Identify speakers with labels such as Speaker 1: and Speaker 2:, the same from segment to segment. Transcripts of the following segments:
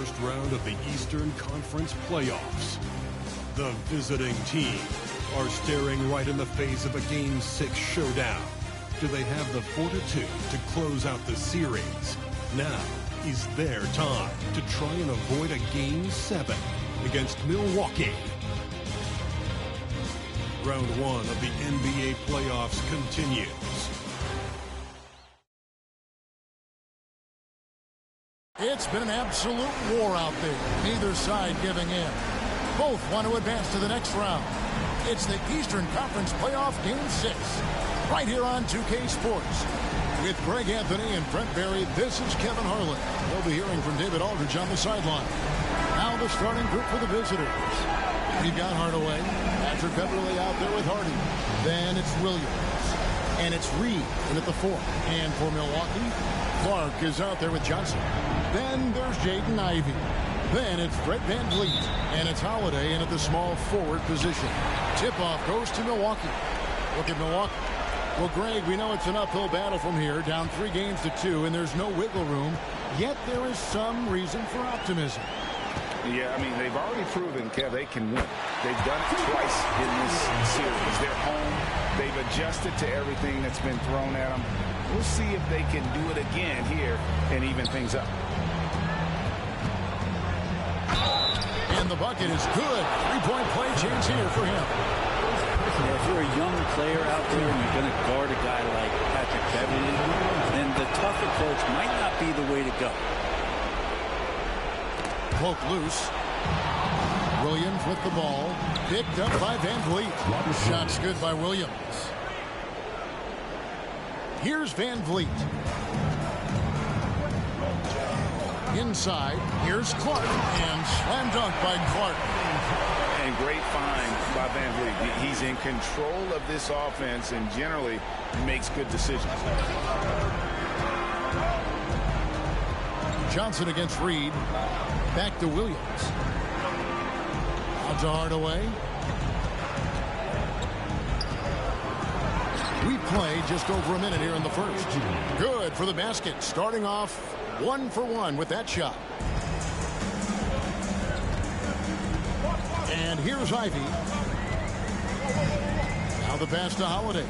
Speaker 1: first round of the Eastern Conference playoffs. The visiting team are staring right in the face of a Game 6 showdown. Do they have the fortitude to close out the series? Now is their time to try and avoid a Game 7 against Milwaukee. Round 1 of the NBA playoffs continues.
Speaker 2: It's been an absolute war out there. Neither side giving in. Both want to advance to the next round. It's the Eastern Conference Playoff Game 6. Right here on 2K Sports. With Greg Anthony and Brent Barry, this is Kevin Harlan. We'll be hearing from David Aldridge on the sideline. Now the starting group for the visitors. We've got Hardaway. Patrick Beverley out there with Hardy. Then it's Williams. And it's Reed in at the 4. And for Milwaukee, Clark is out there with Johnson. Then there's Jaden Ivey. Then it's Fred VanVleet. And it's Holiday in at the small forward position. Tip-off goes to Milwaukee. Look at Milwaukee. Well, Greg, we know it's an uphill battle from here, down 3 games to 2, and there's no wiggle room. Yet there is some reason for optimism.
Speaker 3: Yeah, I mean, they've already proven, Kev, they can win. They've done it twice in this series. They're home. They've adjusted to everything that's been thrown at them. We'll see if they can do it again here and even things up.
Speaker 2: And the bucket is good. 3-point play chance here for him.
Speaker 4: Yeah, if you're a young player out there and you're going to guard a guy like Patrick Beverley, then the tough approach might not be the way to go.
Speaker 2: Poke loose. Williams with the ball. Picked up by VanVleet. Shot's good by Williams. Here's VanVleet. Inside, here's Clark. And slam dunk by Clark.
Speaker 3: And great find by VanVleet. He's in control of this offense and generally makes good decisions.
Speaker 2: Johnson against Reed. Back to Williams. Out to Hardaway. We play just over a minute here in the first. Good for the basket. Starting off 1 for 1 with that shot. And here's Ivey. Now the pass to Holiday.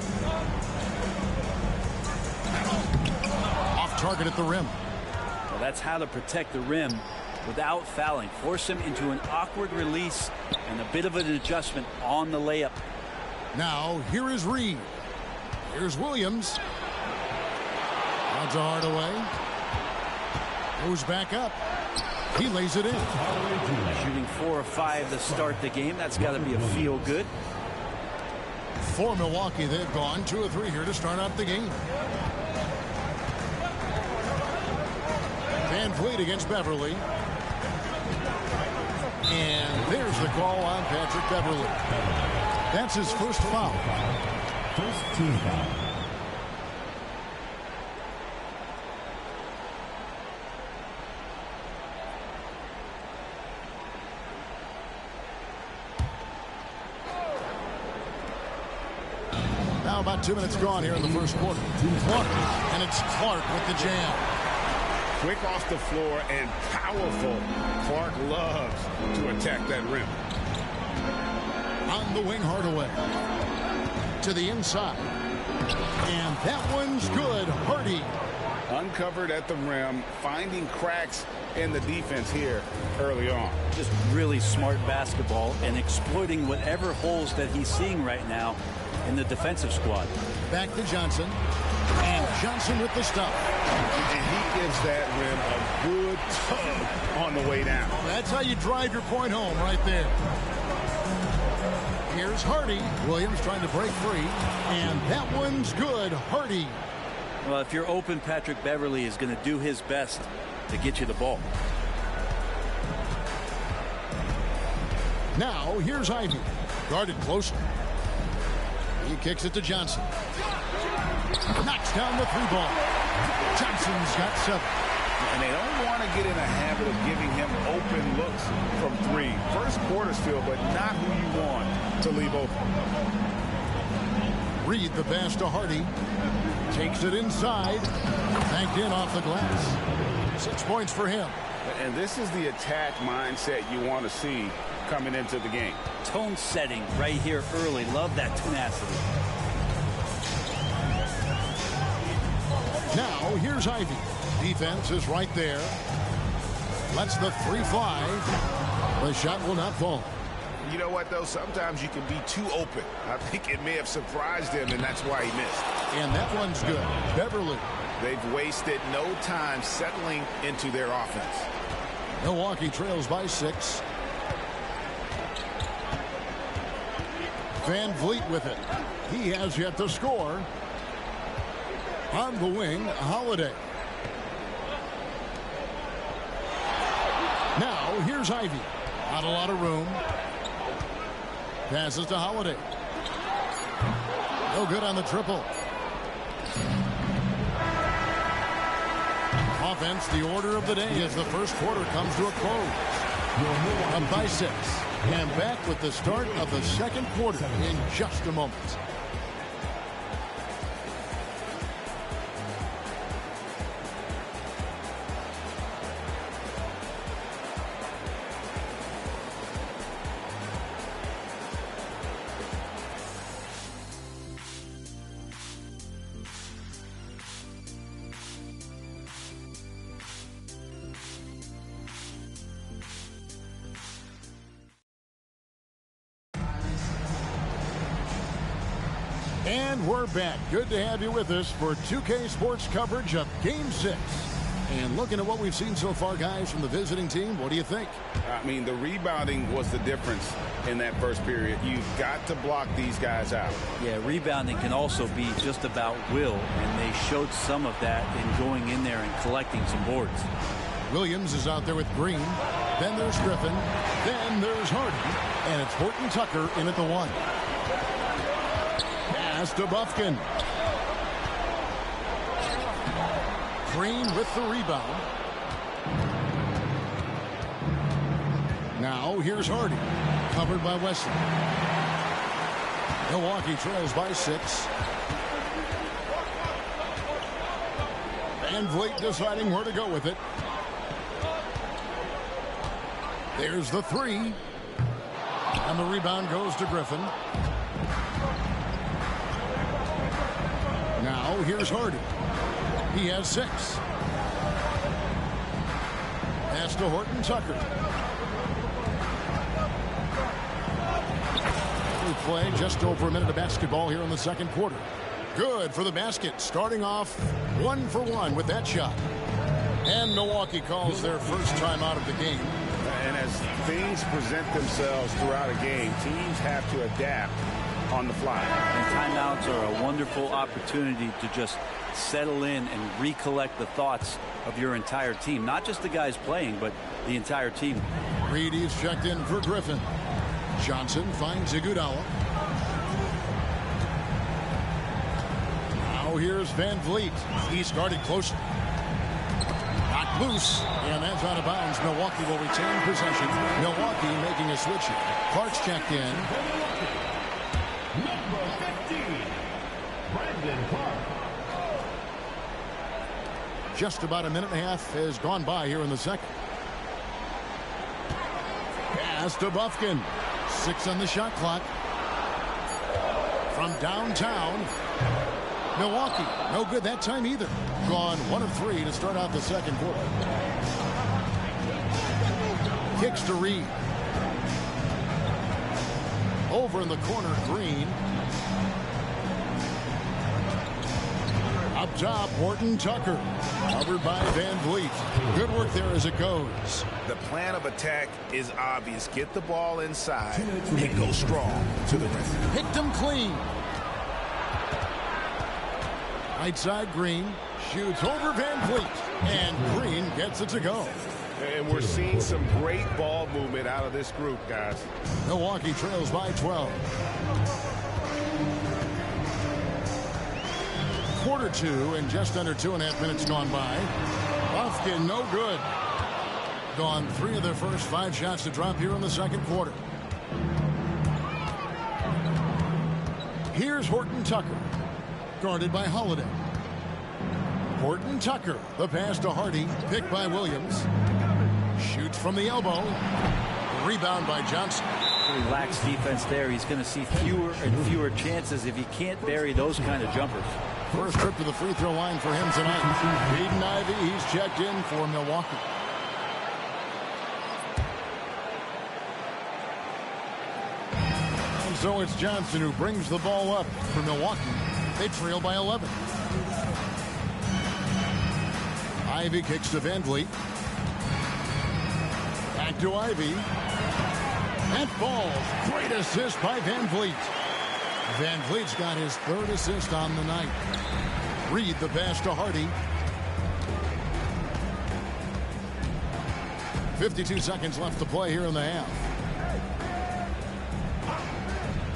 Speaker 2: Off target at the rim.
Speaker 4: Well, that's how to protect the rim without fouling. Force him into an awkward release and a bit of an adjustment on the layup.
Speaker 2: Now here is Reed. Here's Williams. Out to Hardaway. Goes back up. He lays it in.
Speaker 4: Shooting 4 of 5 to start the game. That's got to be a feel good.
Speaker 2: For Milwaukee, they've gone 2 of 3 here to start out the game. VanVleet against Beverley. And there's the call on Patrick Beverley. That's his first foul.
Speaker 5: First team foul.
Speaker 2: Now about 2 minutes gone here in the first quarter. Clark, and it's Clark with the jam.
Speaker 3: Quick off the floor and powerful. Clark loves to attack that rim.
Speaker 2: On the wing, Hardaway. To the inside. And that one's good. Hardy.
Speaker 3: Uncovered at the rim, finding cracks in the defense here early on.
Speaker 4: Just really smart basketball and exploiting whatever holes that he's seeing right now in the defensive squad.
Speaker 2: Back to Johnson. And Johnson with the stop.
Speaker 3: And he gives that rim a good tug on the way down.
Speaker 2: That's how you drive your point home right there. Here's Hardy. Williams trying to break free. And that one's good. Hardy.
Speaker 4: Well, if you're open, Patrick Beverley is going to do his best to get you the ball.
Speaker 2: Now, here's Ivey. Guarded closely. He kicks it to Johnson. Knocks down the 3 ball. Johnson's got 7.
Speaker 3: And they don't want to get in a habit of giving him open looks from 3. First quarter's feel, but not who you want to leave open.
Speaker 2: Reed the pass to Hardy. Takes it inside. Banked in off the glass. 6 points for him.
Speaker 3: And this is the attack mindset you want to see coming into the game.
Speaker 4: Tone setting right here early. Love that tenacity.
Speaker 2: Now, here's Ivy. Defense is right there. Lets the three fly. The shot will not fall.
Speaker 3: You know what, though? Sometimes you can be too open. I think it may have surprised him, and that's why he missed.
Speaker 2: And that one's good. Beverly.
Speaker 3: They've wasted no time settling into their offense.
Speaker 2: Milwaukee trails by 6. Van Vliet with it. He has yet to score. On the wing, Holiday. Now, here's Ivy. Not a lot of room. Passes to Holiday. No good on the triple. Offense, the order of the day as the first quarter comes to a close. Up by 6. And back with the start of the second quarter in just a moment. And we're back. Good to have you with us for 2K Sports coverage of Game 6. And looking at what we've seen so far, guys, from the visiting team, what do you think?
Speaker 3: I mean, the rebounding was the difference in that first period. You've got to block these guys out.
Speaker 4: Yeah, rebounding can also be just about will, and they showed some of that in going in there and collecting some boards.
Speaker 2: Williams is out there with Green. Then there's Griffin. Then there's Hardy. And it's Horton Tucker in at the 1. Pass to Bufkin. Green with the rebound. Now here's Hardy. Covered by Wesley. Milwaukee trails by 6. Van Vliet deciding where to go with it. There's the 3. And the rebound goes to Griffin. Now here's Hardy. He has 6. Pass to Horton Tucker. We play just over a minute of basketball here in the second quarter. Good for the basket. Starting off 1 for 1 with that shot. And Milwaukee calls their first time out of the game.
Speaker 3: And as things present themselves throughout a game, teams have to adapt on the fly.
Speaker 4: And timeouts are a wonderful opportunity to just settle in and recollect the thoughts of your entire team. Not just the guys playing, but the entire team.
Speaker 2: Reedy's checked in for Griffin. Johnson finds Iguodala. Now here's Van Vliet. He's guarded closely. Knocked loose, and that's out of bounds. Milwaukee will retain possession. Milwaukee making a switch. Clark's checked in.
Speaker 5: Number 15, Brandon Clark.
Speaker 2: Just about a minute and a half has gone by here in the second. Pass to Bufkin. 6 on the shot clock. From downtown. Milwaukee, no good that time either. Gone 1 of 3 to start out the second quarter. Kicks to Reed. Over in the corner, Green. Up top, Horton Tucker. Covered by Van Vliet. Good work there as it goes.
Speaker 3: The plan of attack is obvious. Get the ball inside and go strong to the rim.
Speaker 2: Picked him clean. Right side, Green. Shoots over Van Vliet. And Green gets it to go.
Speaker 3: And we're seeing some great ball movement out of this group, guys.
Speaker 2: Milwaukee trails by 12. Quarter 2 and just under 2.5 minutes gone by. Bufkin, no good. Gone 3 of their first 5 shots to drop here in the second quarter. Here's Horton Tucker. Guarded by Holiday. Horton Tucker. The pass to Hardy. Picked by Williams. Shoots from the elbow. Rebound by Johnson.
Speaker 4: Really lax defense there. He's going to see fewer and fewer chances if he can't bury those kind of jumpers.
Speaker 2: First trip to the free throw line for him tonight. Jaden Ivey, he's checked in for Milwaukee. And so it's Johnson who brings the ball up for Milwaukee. They trail by 11. Ivey kicks to Van Vliet. Back to Ivey. That falls. Great assist by Van Vliet. Van Vliet's got his third assist on the night. Reed the pass to Hardy. 52 seconds left to play here in the half.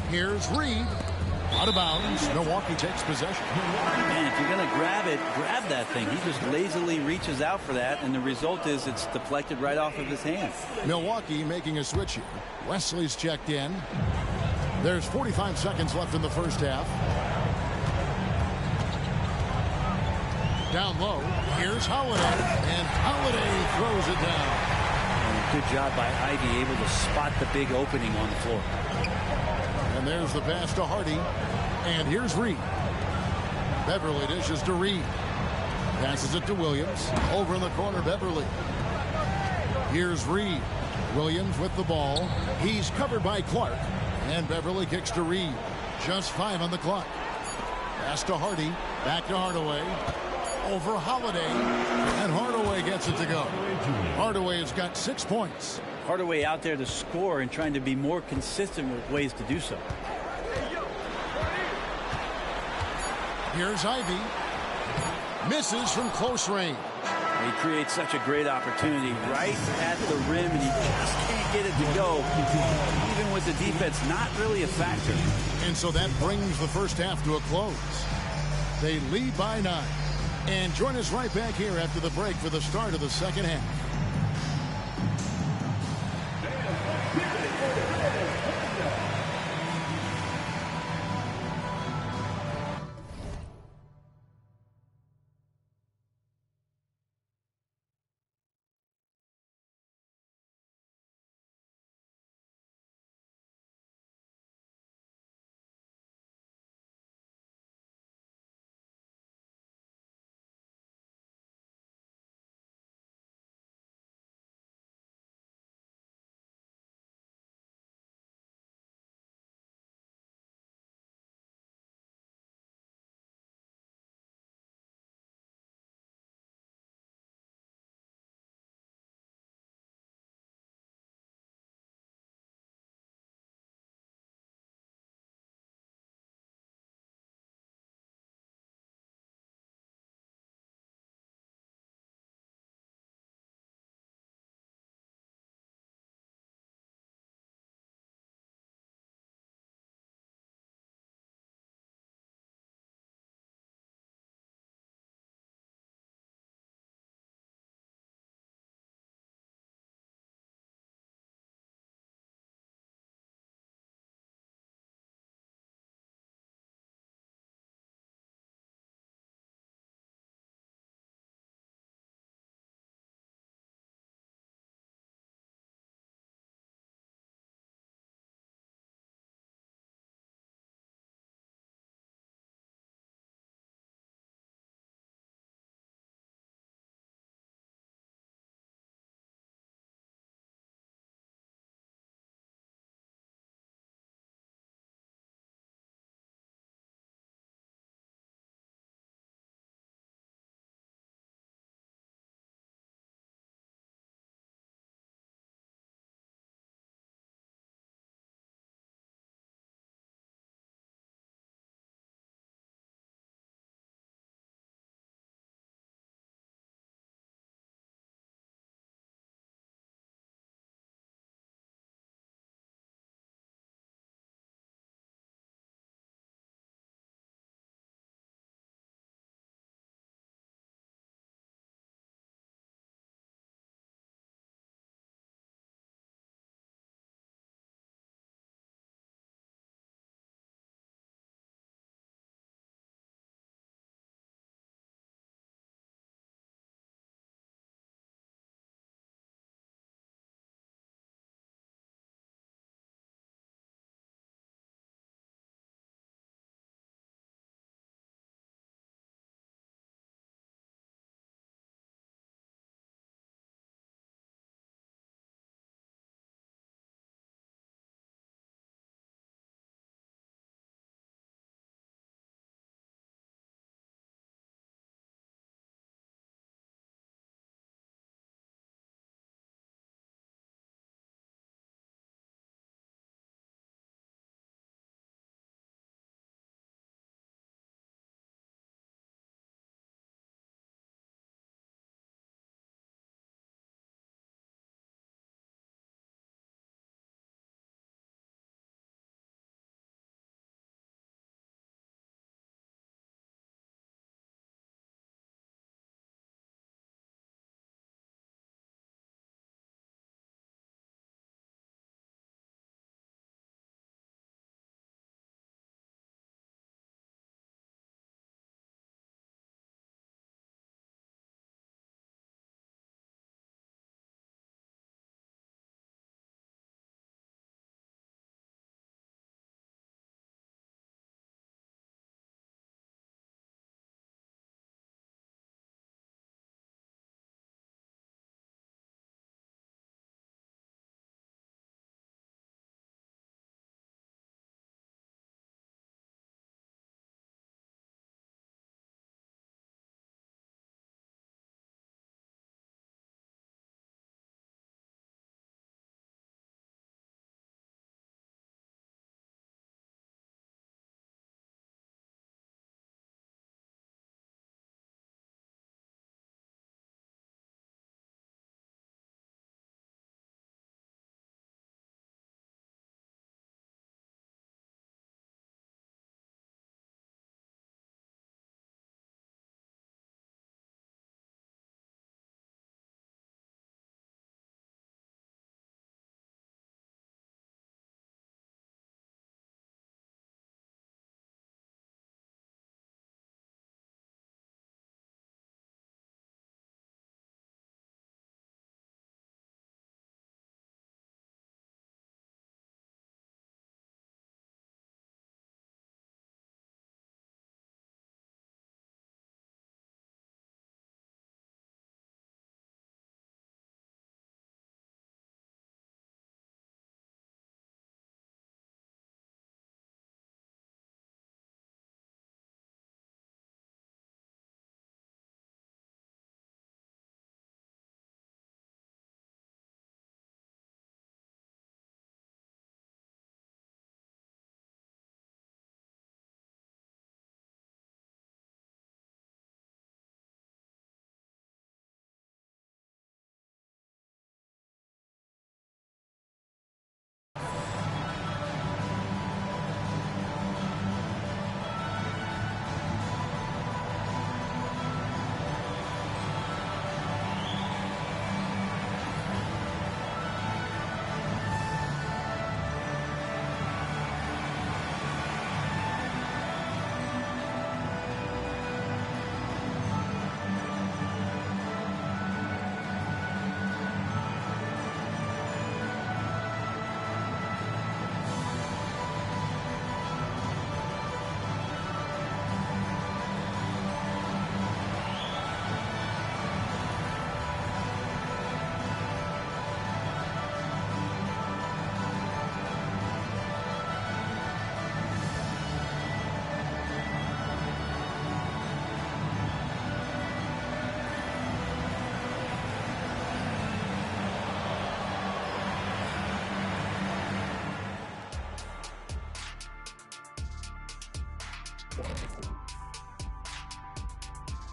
Speaker 2: Here's Reed. Out of bounds. Milwaukee takes possession.
Speaker 4: Man, if you're going to grab it, grab that thing. He just lazily reaches out for that, and the result is it's deflected right off of his hand.
Speaker 2: Milwaukee making a switch here. Wesley's checked in. There's 45 seconds left in the first half. Down low. Here's Holiday. And Holiday throws it down.
Speaker 4: And good job by Ivey, able to spot the big opening on the floor.
Speaker 2: And there's the pass to Hardy. And here's Reed. Beverly dishes to Reed. Passes it to Williams. Over in the corner, Beverly. Here's Reed. Williams with the ball. He's covered by Clark. And Beverly kicks to Reed. Just 5 on the clock. Pass to Hardy. Back to Hardaway. Over Holiday. And Hardaway gets it to go. Hardaway has got 6 points.
Speaker 4: Hardaway out there to score and trying to be more consistent with ways to do so.
Speaker 2: Here's Ivey. Misses from close range.
Speaker 4: He creates such a great opportunity right at the rim, and he just can't get it to go. Even with the defense not really a factor.
Speaker 2: And so that brings the first half to a close. They lead by 9. And join us right back here after the break for the start of the second half.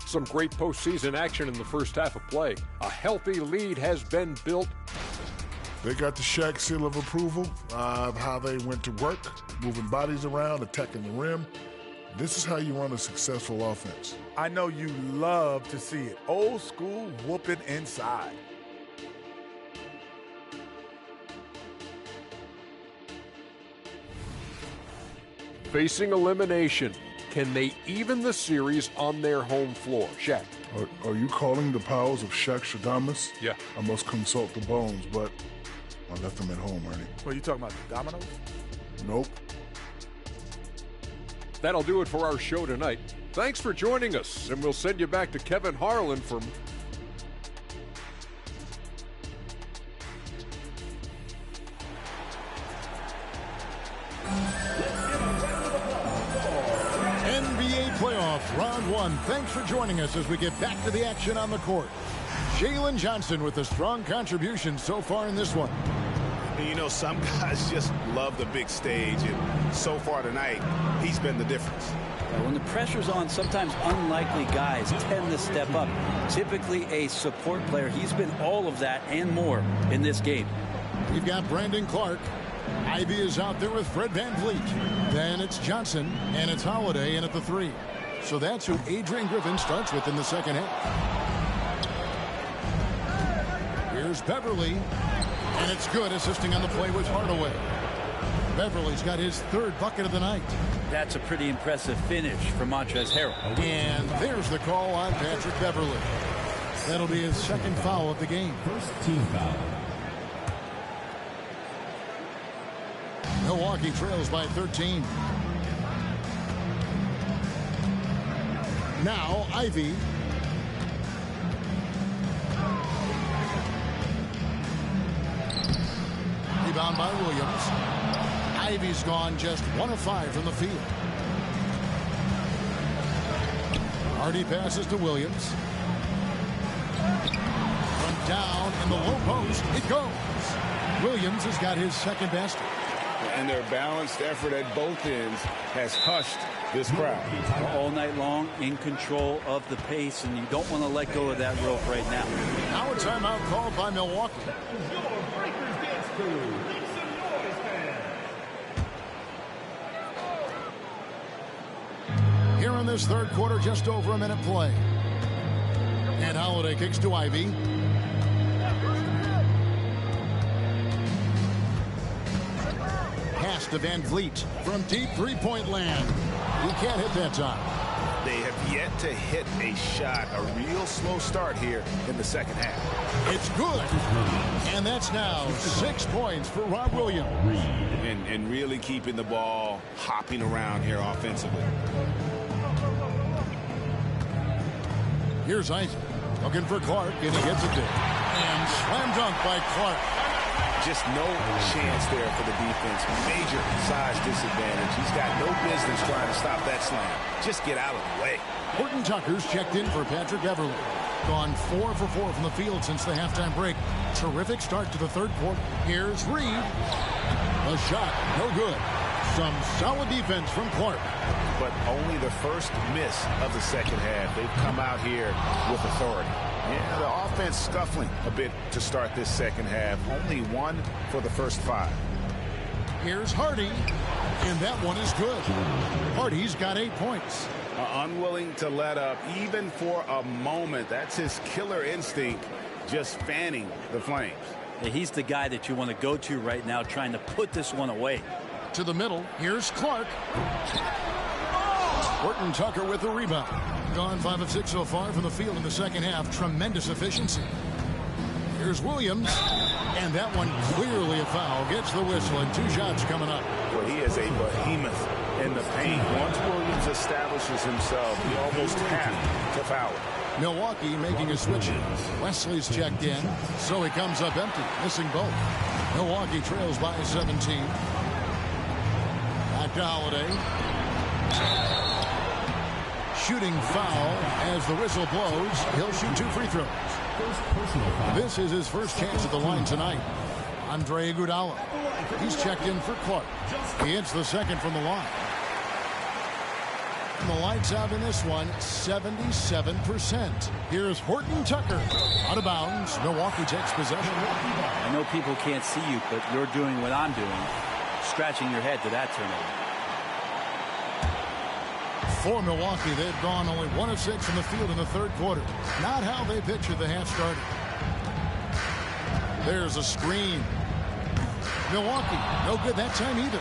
Speaker 6: Some great postseason action in the first half of play. A healthy lead has been built.
Speaker 7: They got the Shaq seal of approval of how they went to work, moving bodies around, attacking the rim. This is how you run a successful offense.
Speaker 8: I know you love to see it. Old school whooping inside.
Speaker 6: Facing elimination, can they even the series on their home floor? Shaq.
Speaker 7: Are you calling the powers of Shaq Shadamas?
Speaker 6: Yeah.
Speaker 7: I must consult the bones, but I left them at home, Ernie.
Speaker 8: What, you talking about the dominoes?
Speaker 7: Nope.
Speaker 6: That'll do it for our show tonight. Thanks for joining us, and we'll send you back to Kevin Harlan for...
Speaker 2: NBA playoffs, round one. Thanks for joining us as we get back to the action on the court. Jalen Johnson with a strong contribution so far in this one.
Speaker 3: You know, some guys just love the big stage, and so far tonight, he's been the difference.
Speaker 4: When the pressure's on, sometimes unlikely guys tend to step up. Typically a support player. He's been all of that and more in this game.
Speaker 2: We've got Brandon Clark. Ivy is out there with Fred VanVleet. Then it's Johnson, and it's Holiday in at the 3. So that's who Adrian Griffin starts with in the second half. Here's Beverly. And it's good, assisting on the play with Hardaway. Beverly's got his third bucket of the night.
Speaker 4: That's a pretty impressive finish for Montrezl Harrell.
Speaker 2: And there's the call on Patrick Beverly. That'll be his second foul of the game.
Speaker 5: First team foul.
Speaker 2: Milwaukee trails by 13. Now Ivy. Rebound by Williams. Ivy's gone just 1 of 5 from the field. Hardy passes to Williams. From down in the low post, it goes. Williams has got his second basket.
Speaker 3: And their balanced effort at both ends has hushed this crowd.
Speaker 4: All night long, in control of the pace, and you don't want to let go of that rope right now.
Speaker 2: Now a timeout called by Milwaukee. Here in this third quarter, just over a minute play. And Holiday kicks to Ivy. Pass to VanVleet from deep three-point land. He can't hit that time.
Speaker 3: They have yet to hit a shot, a real slow start here in the second half.
Speaker 2: It's good. And that's now 6 points for Rob Williams.
Speaker 3: And really keeping the ball hopping around here offensively.
Speaker 2: Here's Isaac looking for Clark, and he gets it there. And slam dunk by Clark.
Speaker 3: Just no chance there for the defense. Major size disadvantage. He's got no business trying to stop that slam. Just get out of the way.
Speaker 2: Horton Tucker's checked in for Patrick Beverly. Gone 4 for 4 from the field since the halftime break. Terrific start to the third quarter. Here's Reed. A shot, no good. Some solid defense from Clark.
Speaker 3: But only the first miss of the second half. They've come out here with authority. Yeah, the offense scuffling a bit to start this second half. Only 1 for the first 5.
Speaker 2: Here's Hardy, and that one is good. Hardy's got 8 points.
Speaker 3: Unwilling to let up even for a moment. That's his killer instinct, just fanning the flames.
Speaker 4: He's the guy that you want to go to right now, trying to put this one away.
Speaker 2: To the middle, here's Clark. Horton Tucker with the rebound. Gone 5 of 6 so far from the field in the second half. Tremendous efficiency. Here's Williams. And that one clearly a foul. Gets the whistle, and 2 shots coming up.
Speaker 3: Well, he is a behemoth in the paint. Once Williams establishes himself, he almost have to foul it.
Speaker 2: Milwaukee making a switch. Wesley's checked in, so he comes up empty, missing both. Milwaukee trails by 17. Back to Holiday. Shooting foul as the whistle blows. He'll shoot 2 free throws. This is his first chance at the line tonight. Andre Iguodala. He's checked in for Clark. He hits the second from the line. And the lights out in this one, 77%. Here's Horton Tucker. Out of bounds. Milwaukee takes possession.
Speaker 4: I know people can't see you, but you're doing what I'm doing. Scratching your head to that turnover.
Speaker 2: For Milwaukee, they've gone only 1 of 6 from the field in the third quarter. Not how they pictured the half started. There's a screen. Milwaukee, no good that time either.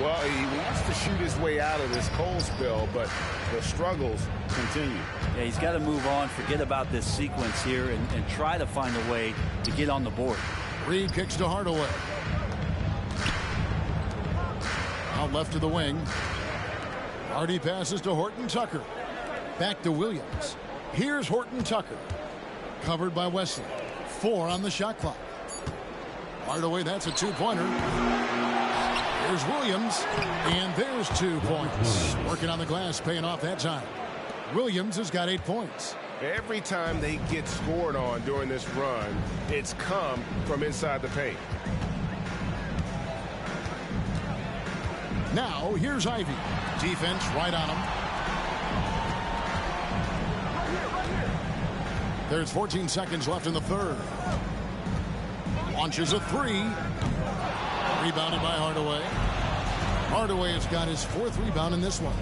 Speaker 3: Well, he wants to shoot his way out of this cold spell, but the struggles continue.
Speaker 4: Yeah, he's got to move on, forget about this sequence here, and try to find a way to get on the board.
Speaker 2: Reed kicks to Hardaway. Out left to the wing. Hardy passes to Horton Tucker. Back to Williams. Here's Horton Tucker. Covered by Wesley. 4 on the shot clock. Hardaway, that's a 2-pointer. Here's Williams. And there's 2 points. Working on the glass, paying off that time. Williams has got 8 points.
Speaker 9: Every time they get scored on during this run, it's come from inside the paint.
Speaker 2: Now, here's Ivy. Defense right on him. There's 14 seconds left in the third. Launches a 3. Rebounded by Hardaway. Hardaway has got his 4th rebound in this one.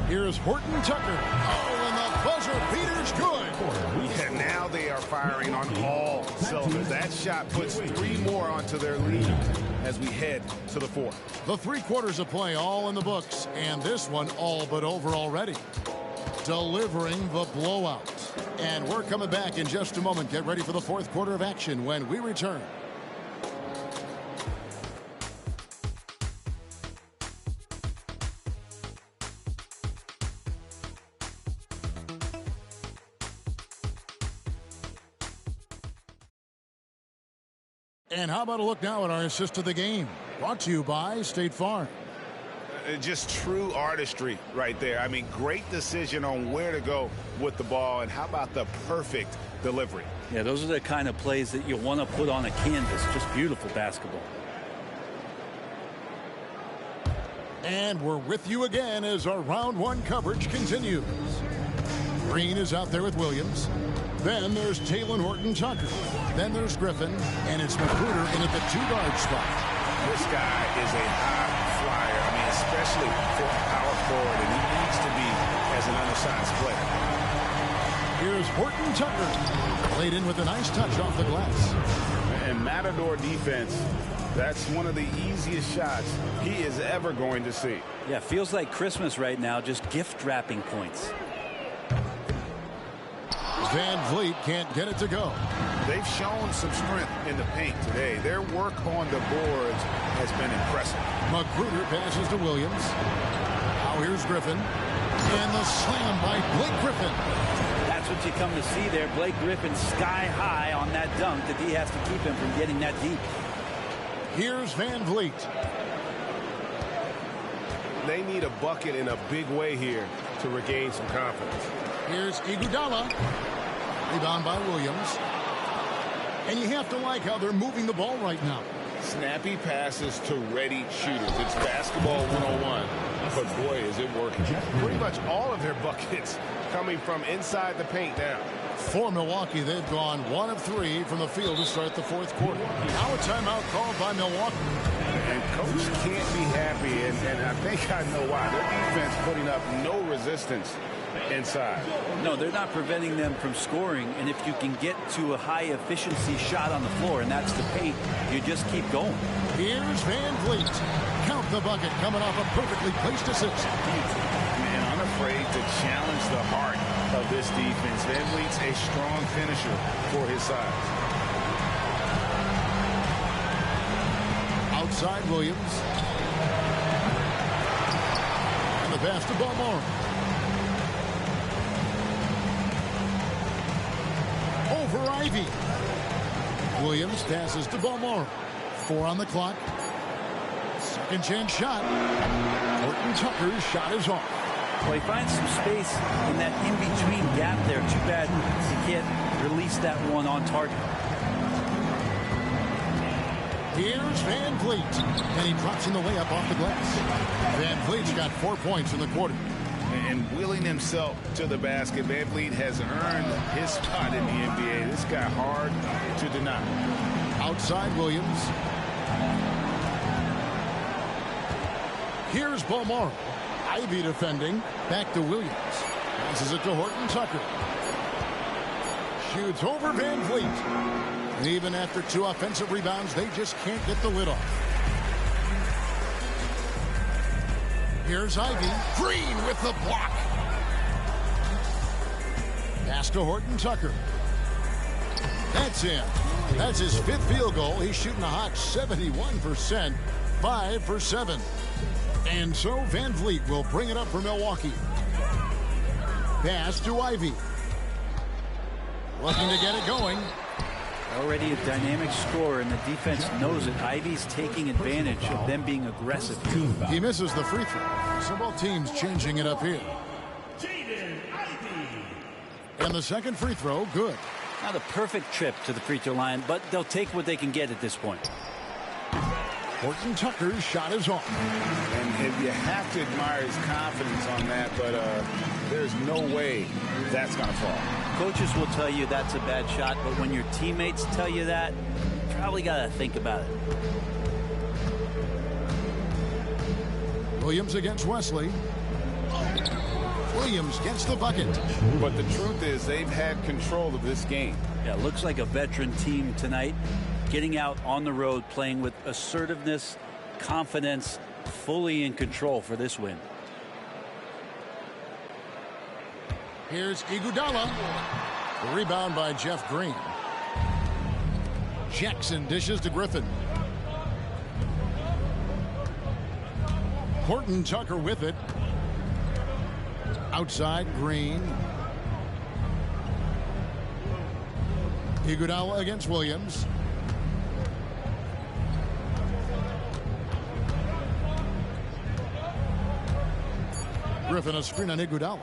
Speaker 2: Here's Horton Tucker. Oh, and the buzzer beater's good.
Speaker 9: And now they are firing on all cylinders. That shot puts 3 more onto their lead as we head to the 4th.
Speaker 2: The 3 quarters of play all in the books, and this one all but over already. Delivering the blowout. And we're coming back in just a moment. Get ready for the 4th quarter of action when we return. And how about a look now at our assist of the game? Brought to you by State Farm.
Speaker 3: Just true artistry right there. I mean, great decision on where to go with the ball, and how about the perfect delivery?
Speaker 4: Yeah, those are the kind of plays that you want to put on a canvas. Just beautiful basketball.
Speaker 2: And we're with you again as our round 1 coverage continues. Green is out there with Williams. Then there's Talen Horton Tucker. Then there's Griffin. And it's Magruder in at the 2-guard spot.
Speaker 3: This guy is a high flyer. I mean, especially for a power forward, and he needs to be as an undersized player.
Speaker 2: Here's Horton Tucker. Played in with a nice touch off the glass.
Speaker 3: And Matador defense, that's one of the easiest shots he is ever going to see.
Speaker 4: Yeah, feels like Christmas right now, just gift wrapping points.
Speaker 2: Van Vliet can't get it to go.
Speaker 3: They've shown some strength in the paint today. Their work on the boards has been impressive.
Speaker 2: Magruder passes to Williams. Now here's Griffin. And the slam by Blake Griffin.
Speaker 4: That's what you come to see there. Blake Griffin sky high on that dunk that he has to keep him from getting that deep.
Speaker 2: Here's Van Vliet.
Speaker 9: They need a bucket in a big way here to regain some confidence.
Speaker 2: Here's Iguodala. Rebound by Williams. And you have to like how they're moving the ball right now.
Speaker 3: Snappy passes to ready shooters. It's basketball 101. But boy, is it working.
Speaker 9: Pretty much all of their buckets coming from inside the paint now.
Speaker 2: For Milwaukee, they've gone 1 of 3 from the field to start the 4th quarter. Now a timeout called by Milwaukee.
Speaker 3: And coach can't be happy, and I think I know why. Their defense putting up no resistance inside.
Speaker 4: No, they're not preventing them from scoring, and if you can get to a high efficiency shot on the floor, and that's the paint, you just keep going.
Speaker 2: Here's Van Vliet. Count the bucket coming off a perfectly placed assist.
Speaker 3: Man, unafraid to challenge the heart of this defense. Van Vliet's a strong finisher for his size.
Speaker 2: Outside Williams. And the pass to Balmore. Over Ivy. Williams passes to Balmore. 4 on the clock. Second chance shot. Horton Tucker's shot is off.
Speaker 4: Well, he finds some space in that in-between gap there. Too bad he can't release that one on target.
Speaker 2: Here's Van Vliet. And he drops in the layup off the glass. Van Vliet's got 4 points in the quarter.
Speaker 3: And wheeling himself to the basket, Van Vliet has earned his spot in the NBA. This guy hard to deny.
Speaker 2: Outside Williams. Here's Bolmaro. Ivy defending. Back to Williams. Passes it to Horton Tucker. Shoots over Van Vliet. And even after 2 offensive rebounds, they just can't get the lid off. Here's Ivy. Green with the block. Pass to Horton Tucker. That's in. That's his 5th field goal. He's shooting a hot 71%. 5 for 7. And so Van Vliet will bring it up for Milwaukee. Pass to Ivy. Looking to get it going.
Speaker 4: Already a dynamic scorer, and the defense knows it. Ivy's taking advantage of them being aggressive.
Speaker 2: He misses the free throw. So both teams changing it up here. And the second free throw, good.
Speaker 4: Not a perfect trip to the free throw line, but they'll take what they can get at this point.
Speaker 2: Horton Tucker's shot is off.
Speaker 3: And you have to admire his confidence on that, but there's no way that's going to fall.
Speaker 4: Coaches will tell you that's a bad shot, but when your teammates tell you that, you probably got to think about it.
Speaker 2: Williams against Wesley. Williams gets the bucket.
Speaker 3: But the truth is they've had control of this game.
Speaker 4: Yeah, looks like a veteran team tonight, getting out on the road, playing with assertiveness, confidence, fully in control for this win.
Speaker 2: Here's Iguodala. The rebound by Jeff Green. Jackson dishes to Griffin. Horton Tucker with it. Outside Green. Iguodala against Williams. Griffin a screen on Iguodala.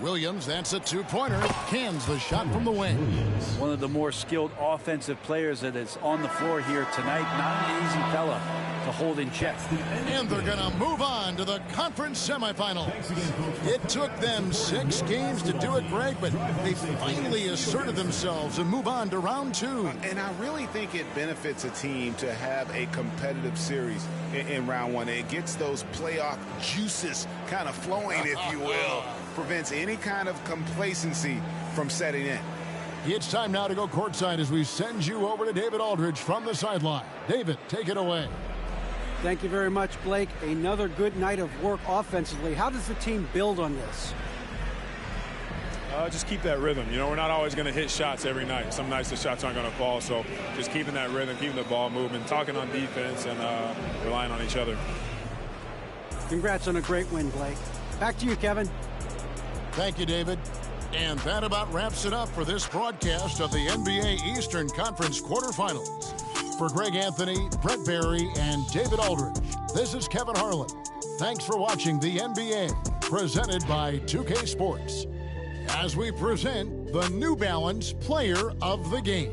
Speaker 2: Williams, that's a 2-pointer. Cans the shot from the wing.
Speaker 4: One of the more skilled offensive players that is on the floor here tonight. Not an easy fella to hold in check.
Speaker 2: And they're going to move on to the conference semifinal. It took them 6 games to do it, Greg, but they finally asserted themselves and move on to round 2.
Speaker 3: And I really think it benefits a team to have a competitive series in round 1. It gets those playoff juices kind of flowing, if you will. Prevents any kind of complacency from setting in.
Speaker 2: It's time now to go courtside as we send you over to David Aldridge from the sideline. David, take it away.
Speaker 10: Thank you very much, Blake. Another good night of work offensively. How does the team build on this?
Speaker 11: Just keep that rhythm. You know, we're not always going to hit shots every night. Some nights the shots aren't going to fall. So just keeping that rhythm, keeping the ball moving, talking on defense, and relying on each other.
Speaker 10: Congrats on a great win, Blake. Back to you, Kevin.
Speaker 2: Thank you, David. And that about wraps it up for this broadcast of the NBA Eastern Conference quarterfinals. For Greg Anthony, Brett Barry, and David Aldridge, this is Kevin Harlan. Thanks for watching the NBA, presented by 2K Sports. As we present the New Balance Player of the Game.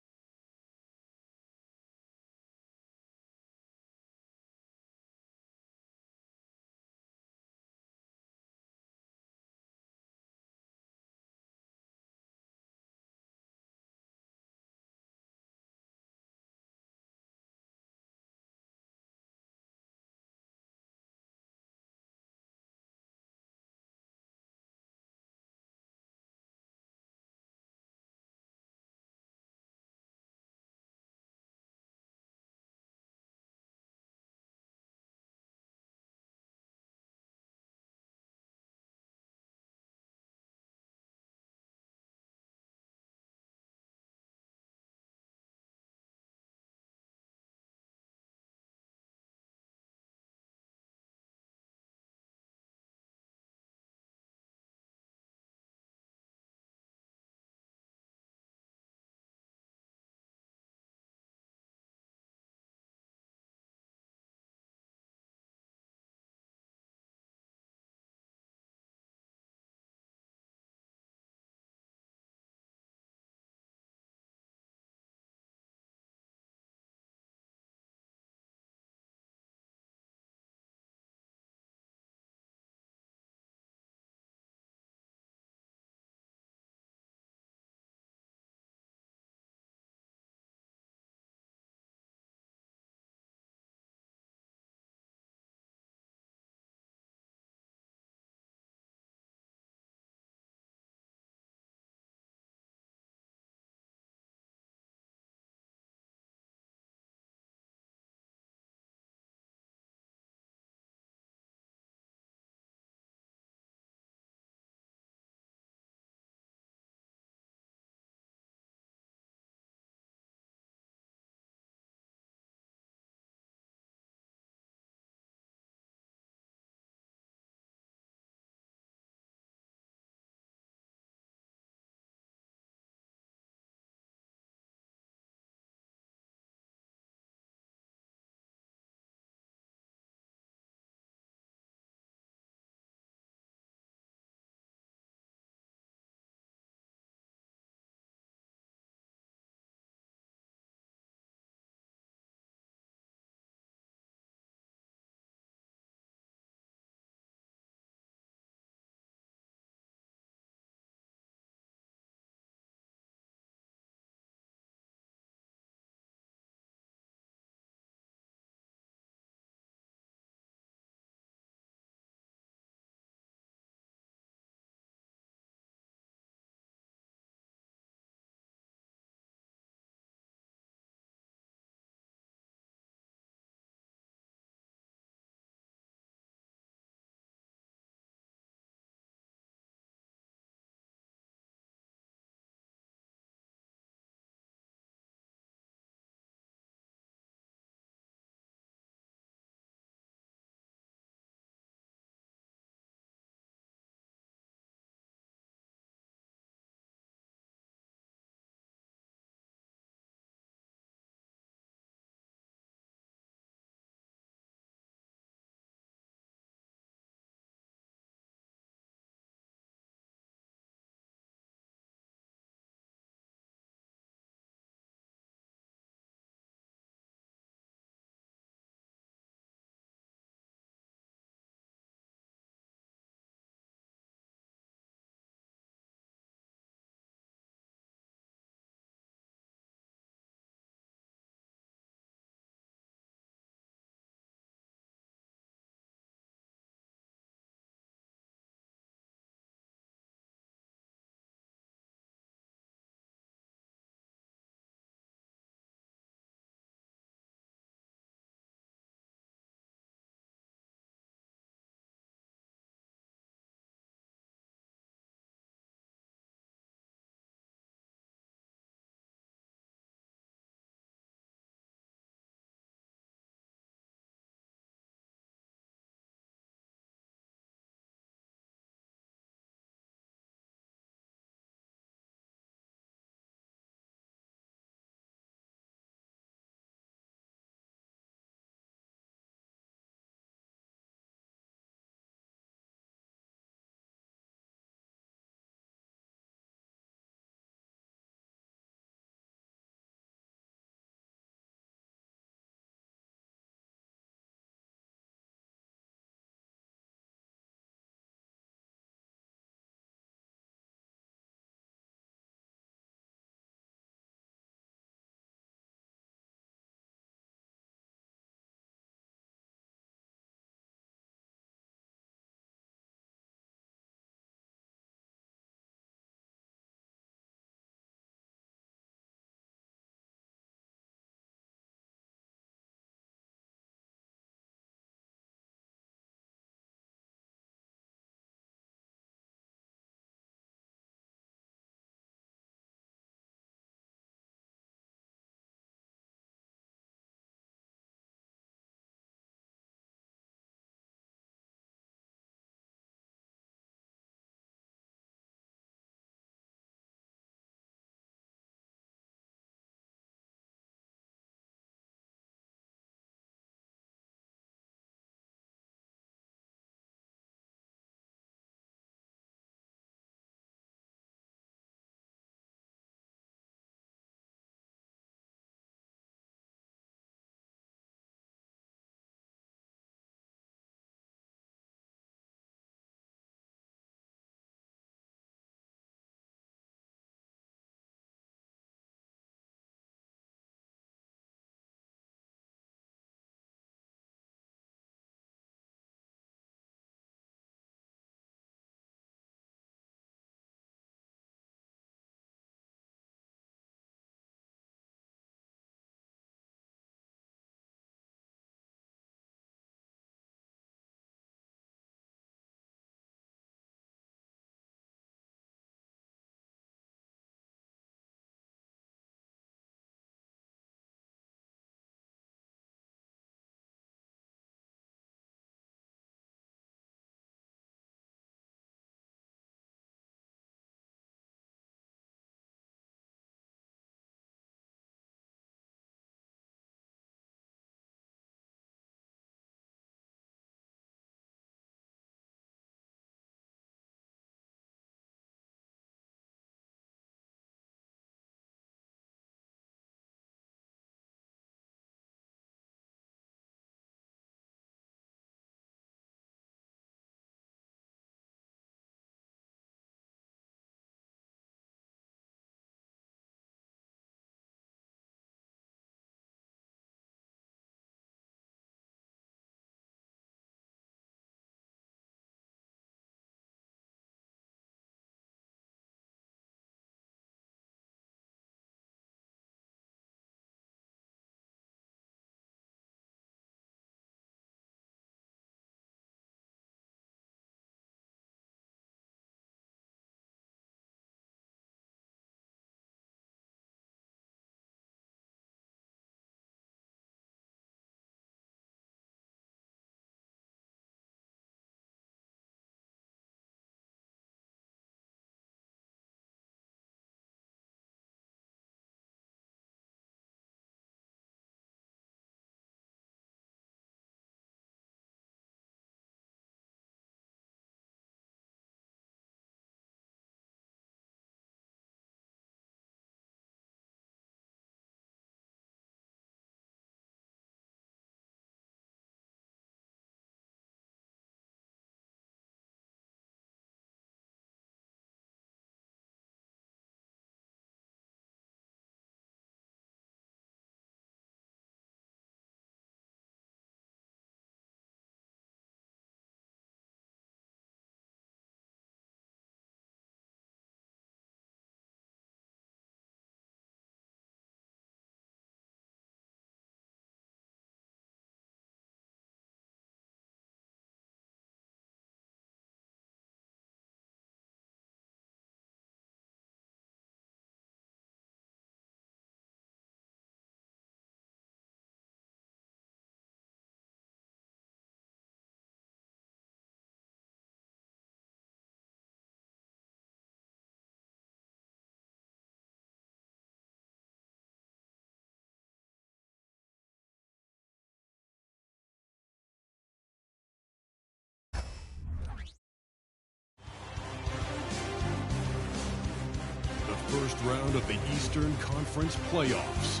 Speaker 1: first round of the Eastern Conference playoffs.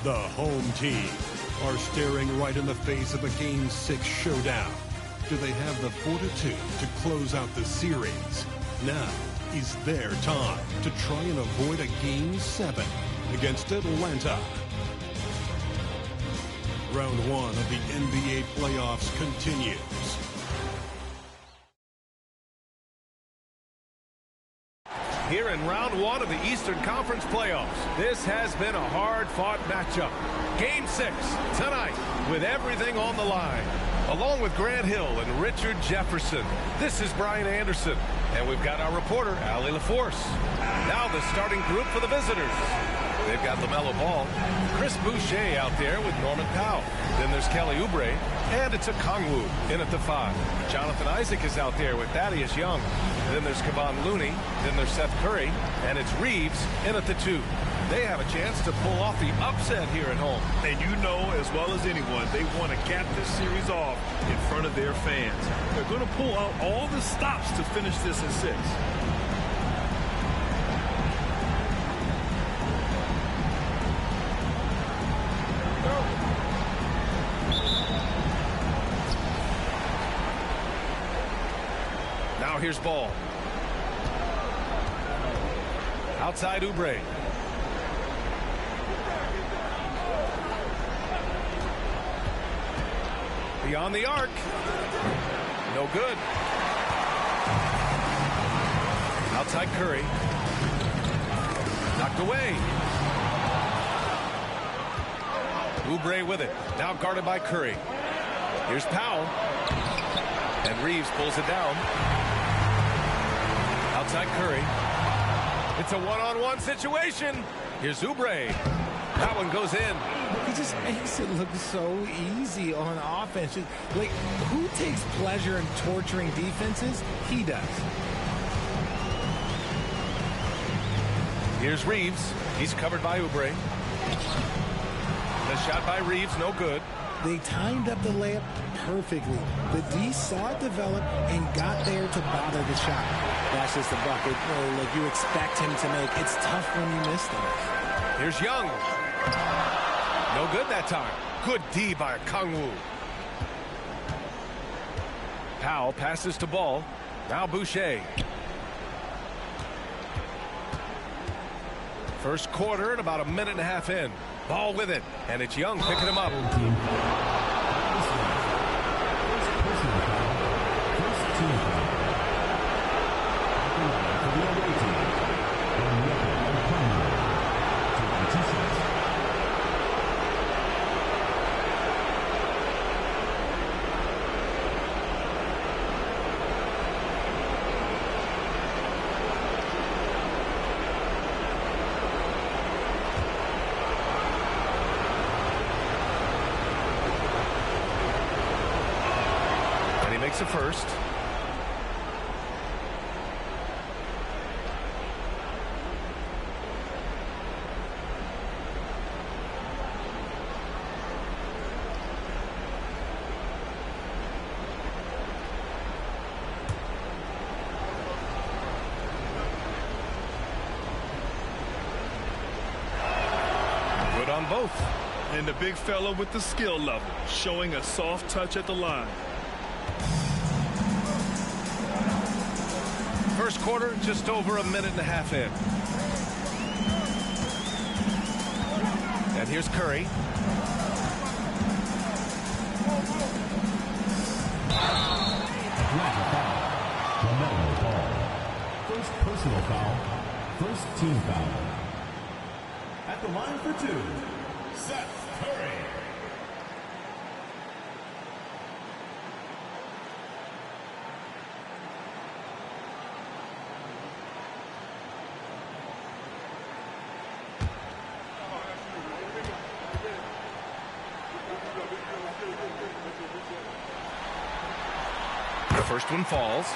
Speaker 1: The home team are staring right in the face of a Game 6 showdown. Do they have the fortitude to close out the series? Now is their time to try and avoid a Game 7 against Atlanta. Round 1 of the NBA playoffs continues.
Speaker 12: Here in round 1 of the Eastern Conference playoffs, this has been a hard-fought matchup. Game 6 tonight with everything on the line. Along with Grant Hill and Richard Jefferson, this is Brian Anderson. And we've got our reporter, Allie LaForce. Now the starting group for the visitors. They've got LaMelo Ball, Chris Boucher out there with Norman Powell. Then there's Kelly Oubre, and it's a Kongwu in at the 5. Jonathan Isaac is out there with Thaddeus Young. Then there's Kevon Looney. Then there's Seth Curry, and it's Reeves in at the 2. They have a chance to pull off the upset here at home.
Speaker 13: And you know as well as anyone, they want to cap this series off in front of their fans. They're going to pull out all the stops to finish this in 6.
Speaker 12: Now here's Ball. Outside Oubre. Beyond the arc. No good. Outside Curry. Knocked away. Oubre with it. Now guarded by Curry. Here's Powell. And Reeves pulls it down. Outside Curry. It's a one-on-one situation. Here's Oubre. That one goes in.
Speaker 14: He just makes it look so easy on offense. Like, who takes pleasure in torturing defenses? He does.
Speaker 12: Here's Reeves. He's covered by Oubre. The shot by Reeves, no good.
Speaker 14: They timed up the layup perfectly. The D saw it develop and got there to bother the shot. That's just a bucket like you expect him to make. It's tough when you miss those.
Speaker 12: Here's Young. No good that time. Good D by Kongwu. Powell passes to Ball. Now Boucher. First quarter and about a minute and a half in. Ball with it. And it's Young picking him up. Makes a first. Good on both.
Speaker 13: And the big fella with the skill level, showing a soft touch at the line.
Speaker 12: First quarter, just over a minute and a half in. And here's Curry.
Speaker 5: LaMelo Ball. First personal foul. First team foul. At the line for 2, Seth Curry.
Speaker 12: The first one falls.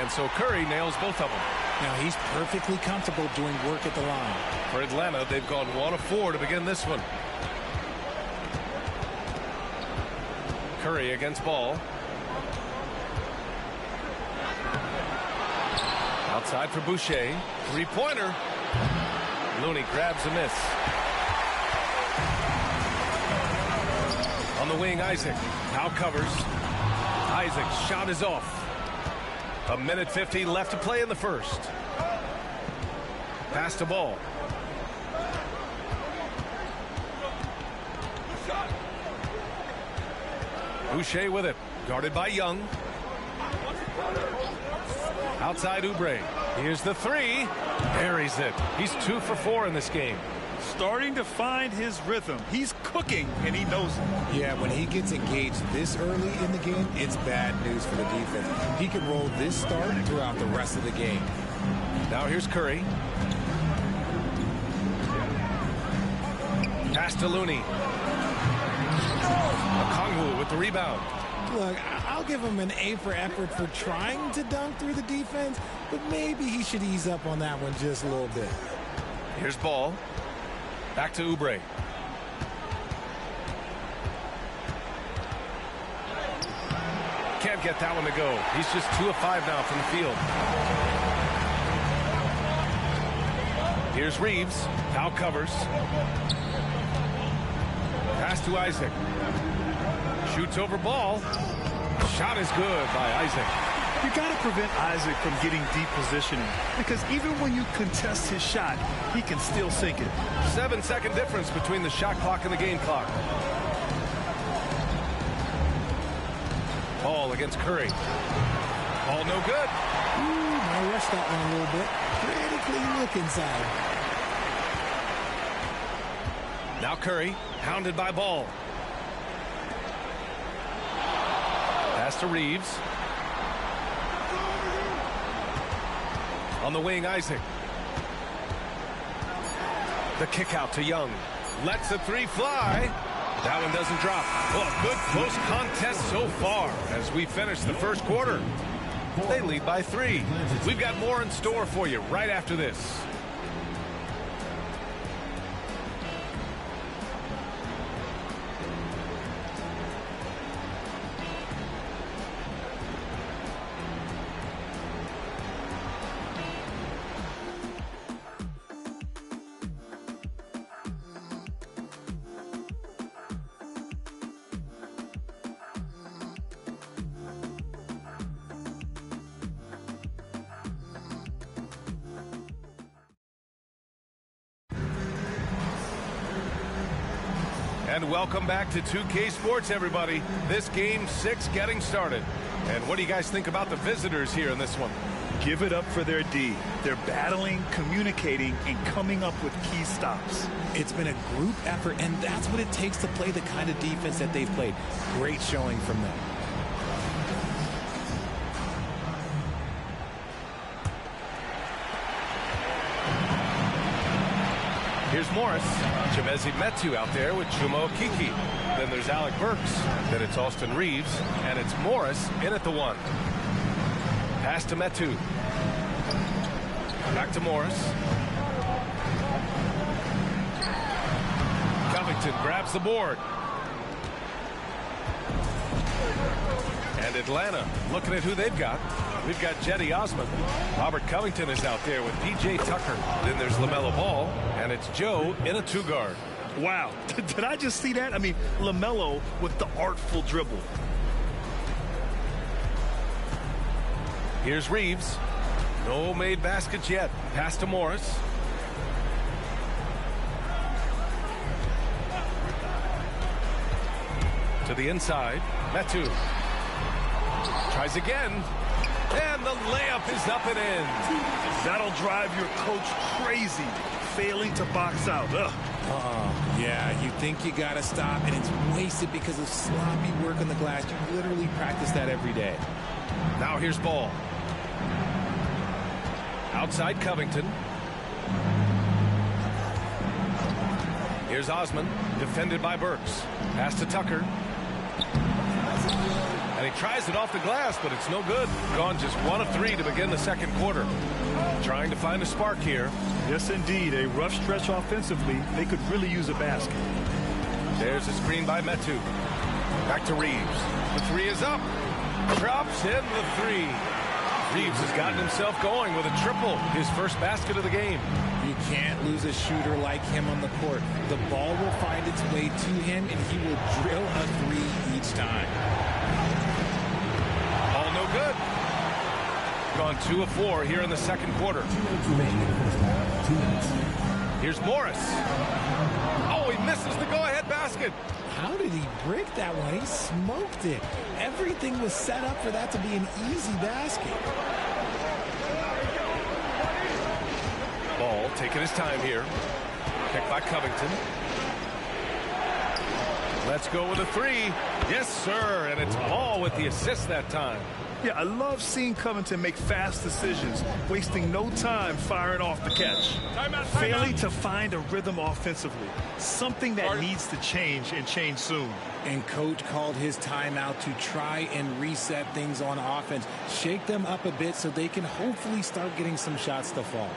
Speaker 12: And so Curry nails both of them.
Speaker 14: Now he's perfectly comfortable doing work at the line.
Speaker 12: For Atlanta, they've gone 1 of 4 to begin this one. Curry against Ball. Outside for Boucher. Three-pointer. Looney grabs a miss. On the wing, Isaac. Now covers. Isaac's shot is off. 1:50 left to play in the first. Pass to Ball. Boucher with it. Guarded by Young. Outside Oubre. Here's the three. Buries it. He's 2 for 4 in this game.
Speaker 13: Starting to find his rhythm. He's cooking, and he knows it.
Speaker 14: Yeah, when he gets engaged this early in the game, it's bad news for the defense. He can roll this start throughout the rest of the game.
Speaker 12: Now here's Curry. Pass to Looney. Okongwu with the rebound.
Speaker 14: Look, I'll give him an A for effort for trying to dunk through the defense, but maybe he should ease up on that one just a little bit.
Speaker 12: Here's Ball. Back to Oubre. Can't get that one to go. He's just 2 of 5 now from the field. Here's Reeves. Now covers. Pass to Isaac. Shoots over Ball. Shot is good by Isaac.
Speaker 13: You got to prevent Isaac from getting deep positioning, because even when you contest his shot, he can still sink it.
Speaker 12: 7-second difference between the shot clock and the game clock. Ball against Curry. Ball no good.
Speaker 14: I rushed that one a little bit. Pretty clean look inside.
Speaker 12: Now Curry, hounded by Ball. Pass to Reeves. On the wing, Isaac. The kick out to Young. Lets the three fly. That one doesn't drop. Well, a good close contest so far as we finish the first quarter. They lead by 3. We've got more in store for you right after this. And welcome back to 2K Sports, everybody. This game 6 getting started. And what do you guys think about the visitors here in this one?
Speaker 13: Give it up for their D. They're battling, communicating, and coming up with key stops.
Speaker 14: It's been a group effort, and that's what it takes to play the kind of defense that they've played. Great showing from them.
Speaker 12: Here's Morris. Chimezie Metu out there with Chuma Okeke. Then there's Alec Burks. Then it's Austin Reeves. And it's Morris in at the 1. Pass to Metu. Back to Morris. Covington grabs the board. And Atlanta looking at who they've got. We've got Cedi Osman. Robert Covington is out there with P.J. Tucker. Then there's LaMelo Ball, and it's Joe in a 2-guard.
Speaker 13: Wow, did I just see that? I mean, LaMelo with the artful dribble.
Speaker 12: Here's Reeves. No made baskets yet. Pass to Morris. To the inside. Metu. Tries again. And the layup is up and in.
Speaker 13: That'll drive your coach crazy, failing to box out. Ugh.
Speaker 14: Yeah, you think you got to stop, and it's wasted because of sloppy work on the glass. You literally practice that every day.
Speaker 12: Now here's Ball. Outside Covington. Here's Osman, defended by Burks. Pass to Tucker. And he tries it off the glass, but it's no good. Gone just 1 of 3 to begin the second quarter. Trying to find a spark here.
Speaker 13: Yes, indeed. A rough stretch offensively. They could really use a basket.
Speaker 12: There's a screen by Metu. Back to Reeves. The three is up. Drops in the three. Reeves has gotten himself going with a triple. His first basket of the game.
Speaker 14: You can't lose a shooter like him on the court. The ball will find its way to him, and he will drill a three each time.
Speaker 12: All no good. Gone 2 of 4 here in the second quarter.
Speaker 5: 2 minutes remaining in the first half. 2 minutes.
Speaker 12: Here's Morris. Oh, he misses the go-ahead basket.
Speaker 14: How did he break that one? He smoked it. Everything was set up for that to be an easy basket.
Speaker 12: Ball taking his time here. Picked by Covington. Let's go with a three. Yes, sir. And it's Ball with the assist that time.
Speaker 13: Yeah, I love seeing Covington make fast decisions, wasting no time firing off the catch. Failing to find a rhythm offensively. Something that needs to change and change soon.
Speaker 14: And coach called his timeout to try and reset things on offense. Shake them up a bit so they can hopefully start getting some shots to fall.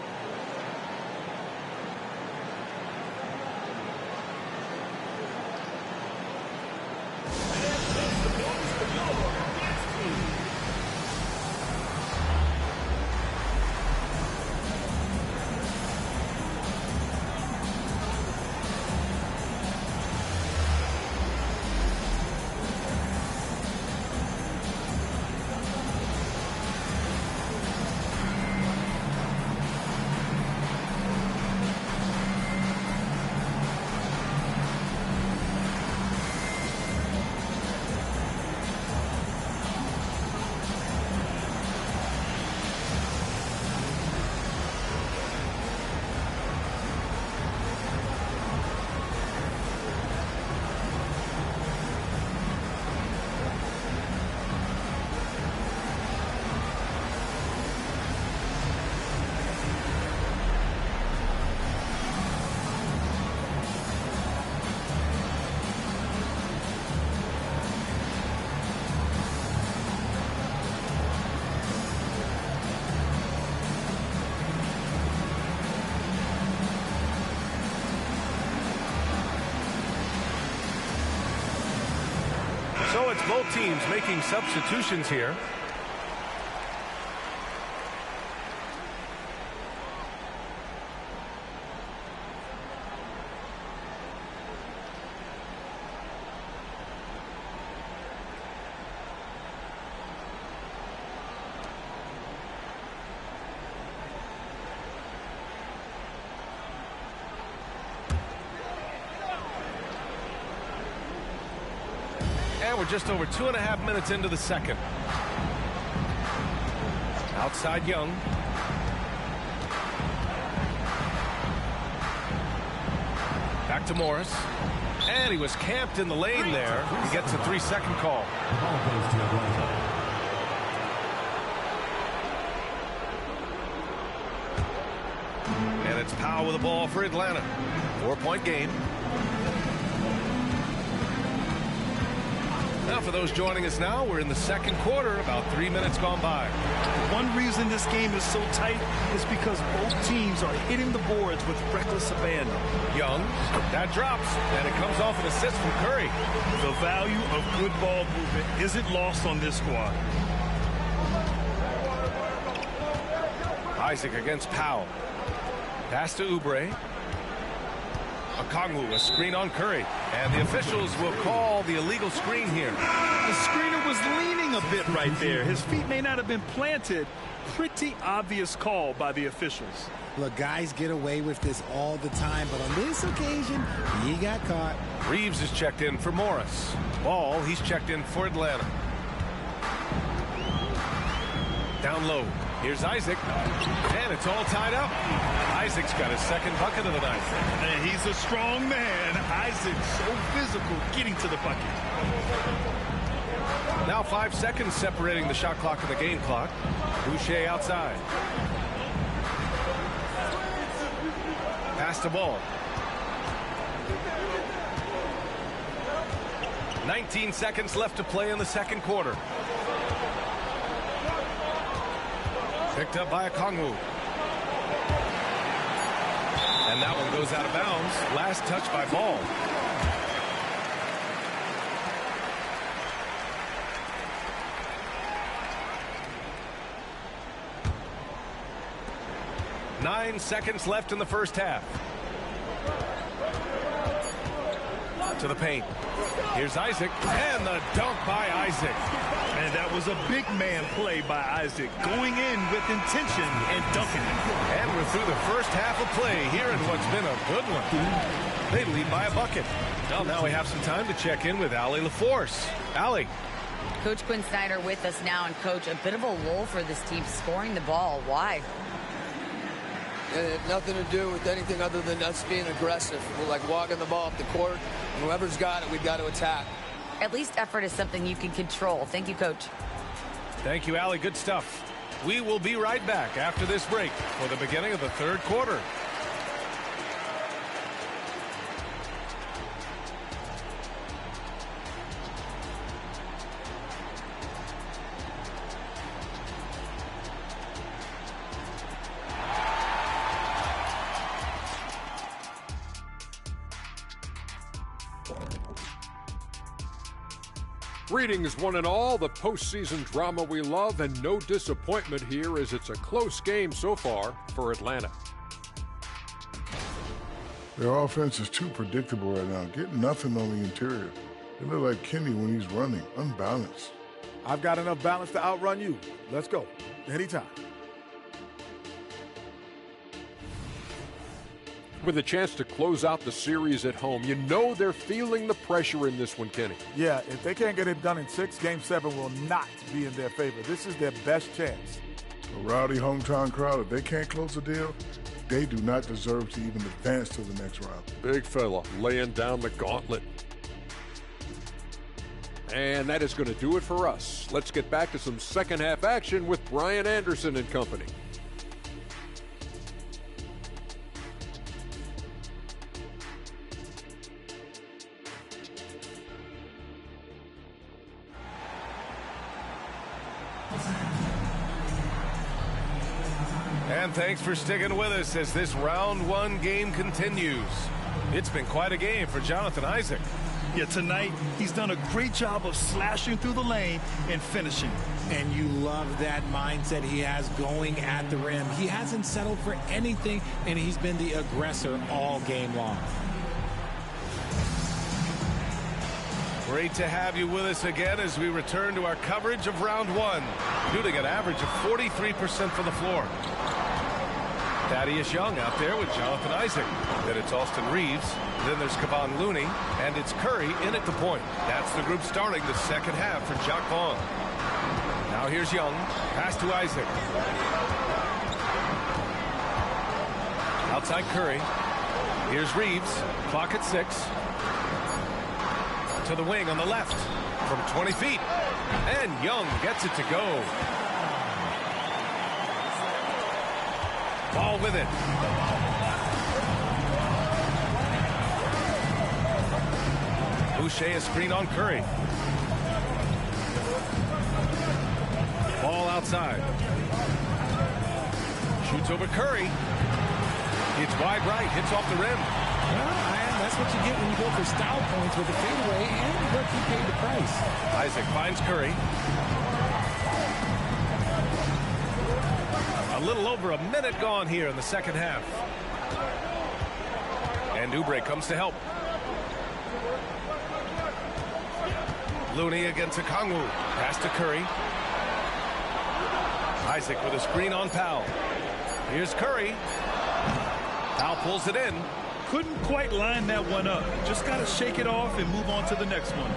Speaker 12: So it's both teams making substitutions here. We're just over 2.5 minutes into the second. Outside Young. Back to Morris. And he was camped in the lane there. He gets a 3-second call. And it's Powell with the ball for Atlanta. 4-point game. Now, for those joining us now, we're in the second quarter, about 3 minutes gone by.
Speaker 13: One reason this game is so tight is because both teams are hitting the boards with reckless abandon.
Speaker 12: Young, that drops, and it comes off an assist from Curry.
Speaker 13: The value of good ball movement isn't lost on this squad.
Speaker 12: Isaac against Powell. Pass to Oubre. Okongwu, a screen on Curry. And the officials will call the illegal screen here.
Speaker 13: The screener was leaning a bit right there. His feet may not have been planted. Pretty obvious call by the officials.
Speaker 14: Look, guys get away with this all the time, but on this occasion, he got caught.
Speaker 12: Reeves is checked in for Morris. Ball, he's checked in for Atlanta. Down low. Here's Isaac. And it's all tied up. Isaac's got his second bucket of the night.
Speaker 13: And he's a strong man. Isaac, so physical, getting to the bucket.
Speaker 12: Now 5 seconds separating the shot clock and the game clock. Boucher outside. Pass the ball. 19 seconds left to play in the second quarter. Picked up by Okongwu. And that one goes out of bounds. Last touch by Ball. Nine seconds left in the first half. To the paint. Here's Isaac, and the dunk by Isaac.
Speaker 13: And that was a big man play by Isaac, going in with intention and dunking it.
Speaker 12: And we're through the first half of play here in what's been a good one. They lead by a bucket. Well, now we have some time to check in with Allie LaForce. Allie.
Speaker 15: Coach Quinn Snyder with us now, and Coach, a bit of a lull for this team scoring the ball. Why?
Speaker 16: It had nothing to do with anything other than us being aggressive. We're like walking the ball up the court. Whoever's got it, we've got to attack.
Speaker 15: At least effort is something you can control. Thank you, Coach.
Speaker 12: Thank you, Allie. Good stuff. We will be right back after this break for the beginning of the third quarter.
Speaker 6: Greetings, one and all. The postseason drama we love, and no disappointment here as it's a close game so far for Atlanta.
Speaker 7: Their offense is too predictable right now. Getting nothing on the interior. They look like Kenny when he's running, unbalanced.
Speaker 8: I've got enough balance to outrun you. Let's go. Anytime.
Speaker 6: With a chance to close out the series at home, you know they're feeling the pressure in this one, Kenny.
Speaker 8: Yeah, if they can't get it done in 6, Game 7 will not be in their favor. This is their best chance.
Speaker 7: A rowdy hometown crowd, if they can't close a deal, they do not deserve to even advance to the next round.
Speaker 6: Big fella laying down the gauntlet. And that is going to do it for us. Let's get back to some second half action with Brian Anderson and company.
Speaker 12: And thanks for sticking with us as this round one game continues. It's been quite a game for Jonathan Isaac.
Speaker 13: Yeah, tonight he's done a great job of slashing through the lane and finishing.
Speaker 14: And you love that mindset he has going at the rim. He hasn't settled for anything, and he's been the aggressor all game long.
Speaker 12: Great to have you with us again as we return to our coverage of round one, shooting an average of 43% from the floor. Thaddeus Young out there with Jonathan Isaac. Then it's Austin Reeves. Then there's Kevon Looney. And it's Curry in at the point. That's the group starting the second half for Jacque Vaughn. Now here's Young. Pass to Isaac. Outside Curry. Here's Reeves. Clock at 6. To the wing on the left. From 20 feet. And Young gets it to go. Ball with it. Boucher a screen on Curry. Ball outside. Shoots over Curry. It's wide right. Hits off the rim.
Speaker 14: Well, that's what you get when you go for style points with a fadeaway, and look, he paid the price.
Speaker 12: Isaac finds Curry. A little over a minute gone here in the second half. And Oubre comes to help. Looney against Okongwu. Pass to Curry. Isaac with a screen on Powell. Here's Curry. Powell pulls it in.
Speaker 13: Couldn't quite line that one up. Just got to shake it off and move on to the next one.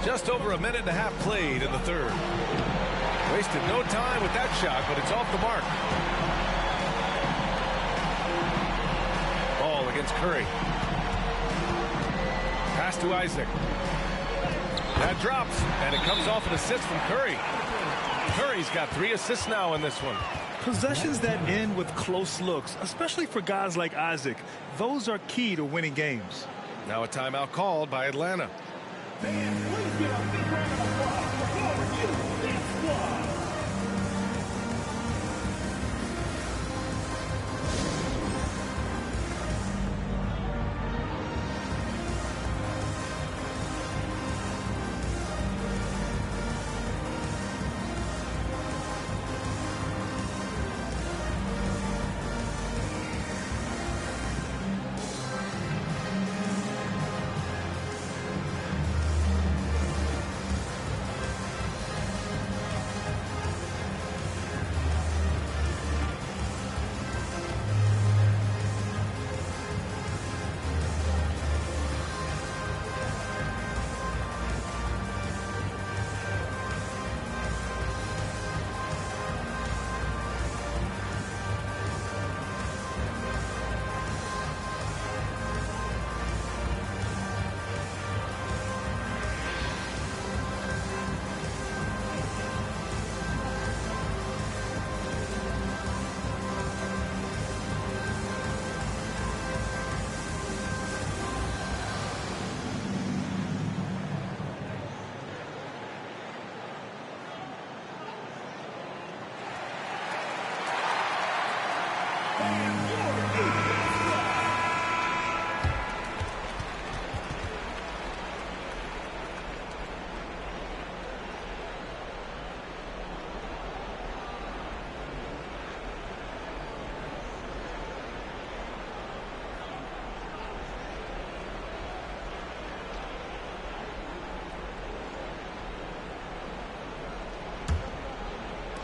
Speaker 12: Just over a minute and a half played in the third. Wasted no time with that shot, but it's off the mark. Ball against Curry. Pass to Isaac. That drops, and it comes off an assist from Curry. Curry's got 3 assists now in this one.
Speaker 13: Possessions that end with close looks, especially for guys like Isaac, those are key to winning games.
Speaker 12: Now a timeout called by Atlanta.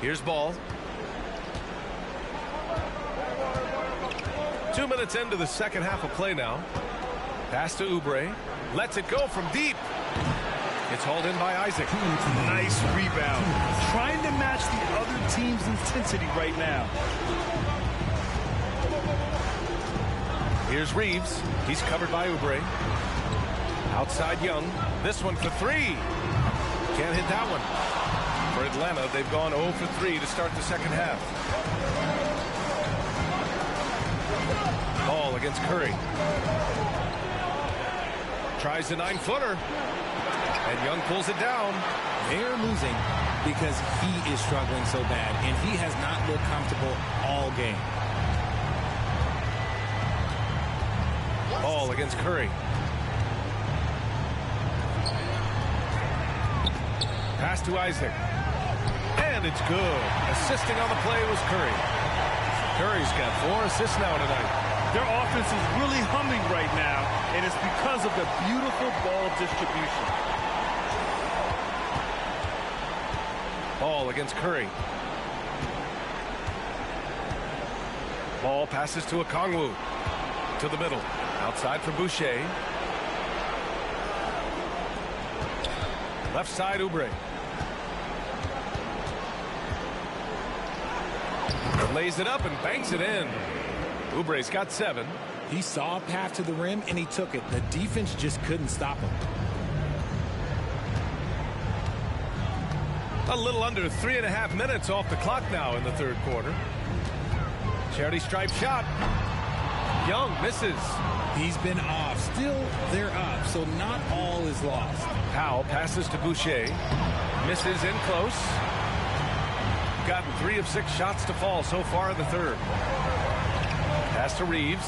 Speaker 12: Here's Ball. 2 minutes into the second half of play now. Pass to Oubre. Lets it go from deep. It's hauled in by Isaac.
Speaker 13: Nice rebound. Trying to match the other team's intensity right now.
Speaker 12: Here's Reeves. He's covered by Oubre. Outside Young. This one for 3. Can't hit that one. For Atlanta, they've gone 0 for 3 to start the second half. Ball against Curry. Tries the 9-footer. And Young pulls it down.
Speaker 14: They're losing because he is struggling so bad, and he has not looked comfortable all game.
Speaker 12: Ball against Curry. Pass to Isaac. And it's good. Assisting on the play was Curry. Curry's got 4 assists now tonight.
Speaker 13: Their offense is really humming right now, and it's because of the beautiful ball distribution.
Speaker 12: Ball against Curry. Ball passes to Okongwu. To the middle. Outside for Boucher. Left side, Oubre. Lays it up and banks it in. Oubre's got 7.
Speaker 14: He saw a path to the rim, and he took it. The defense just couldn't stop him.
Speaker 12: A little under 3.5 minutes off the clock now in the third quarter. Charity stripe shot. Young misses.
Speaker 14: He's been off. Still, they're up, so not all is lost.
Speaker 12: Powell passes to Boucher. Misses in close. Gotten 3 of 6 shots to fall so far in the third. Pass to Reeves.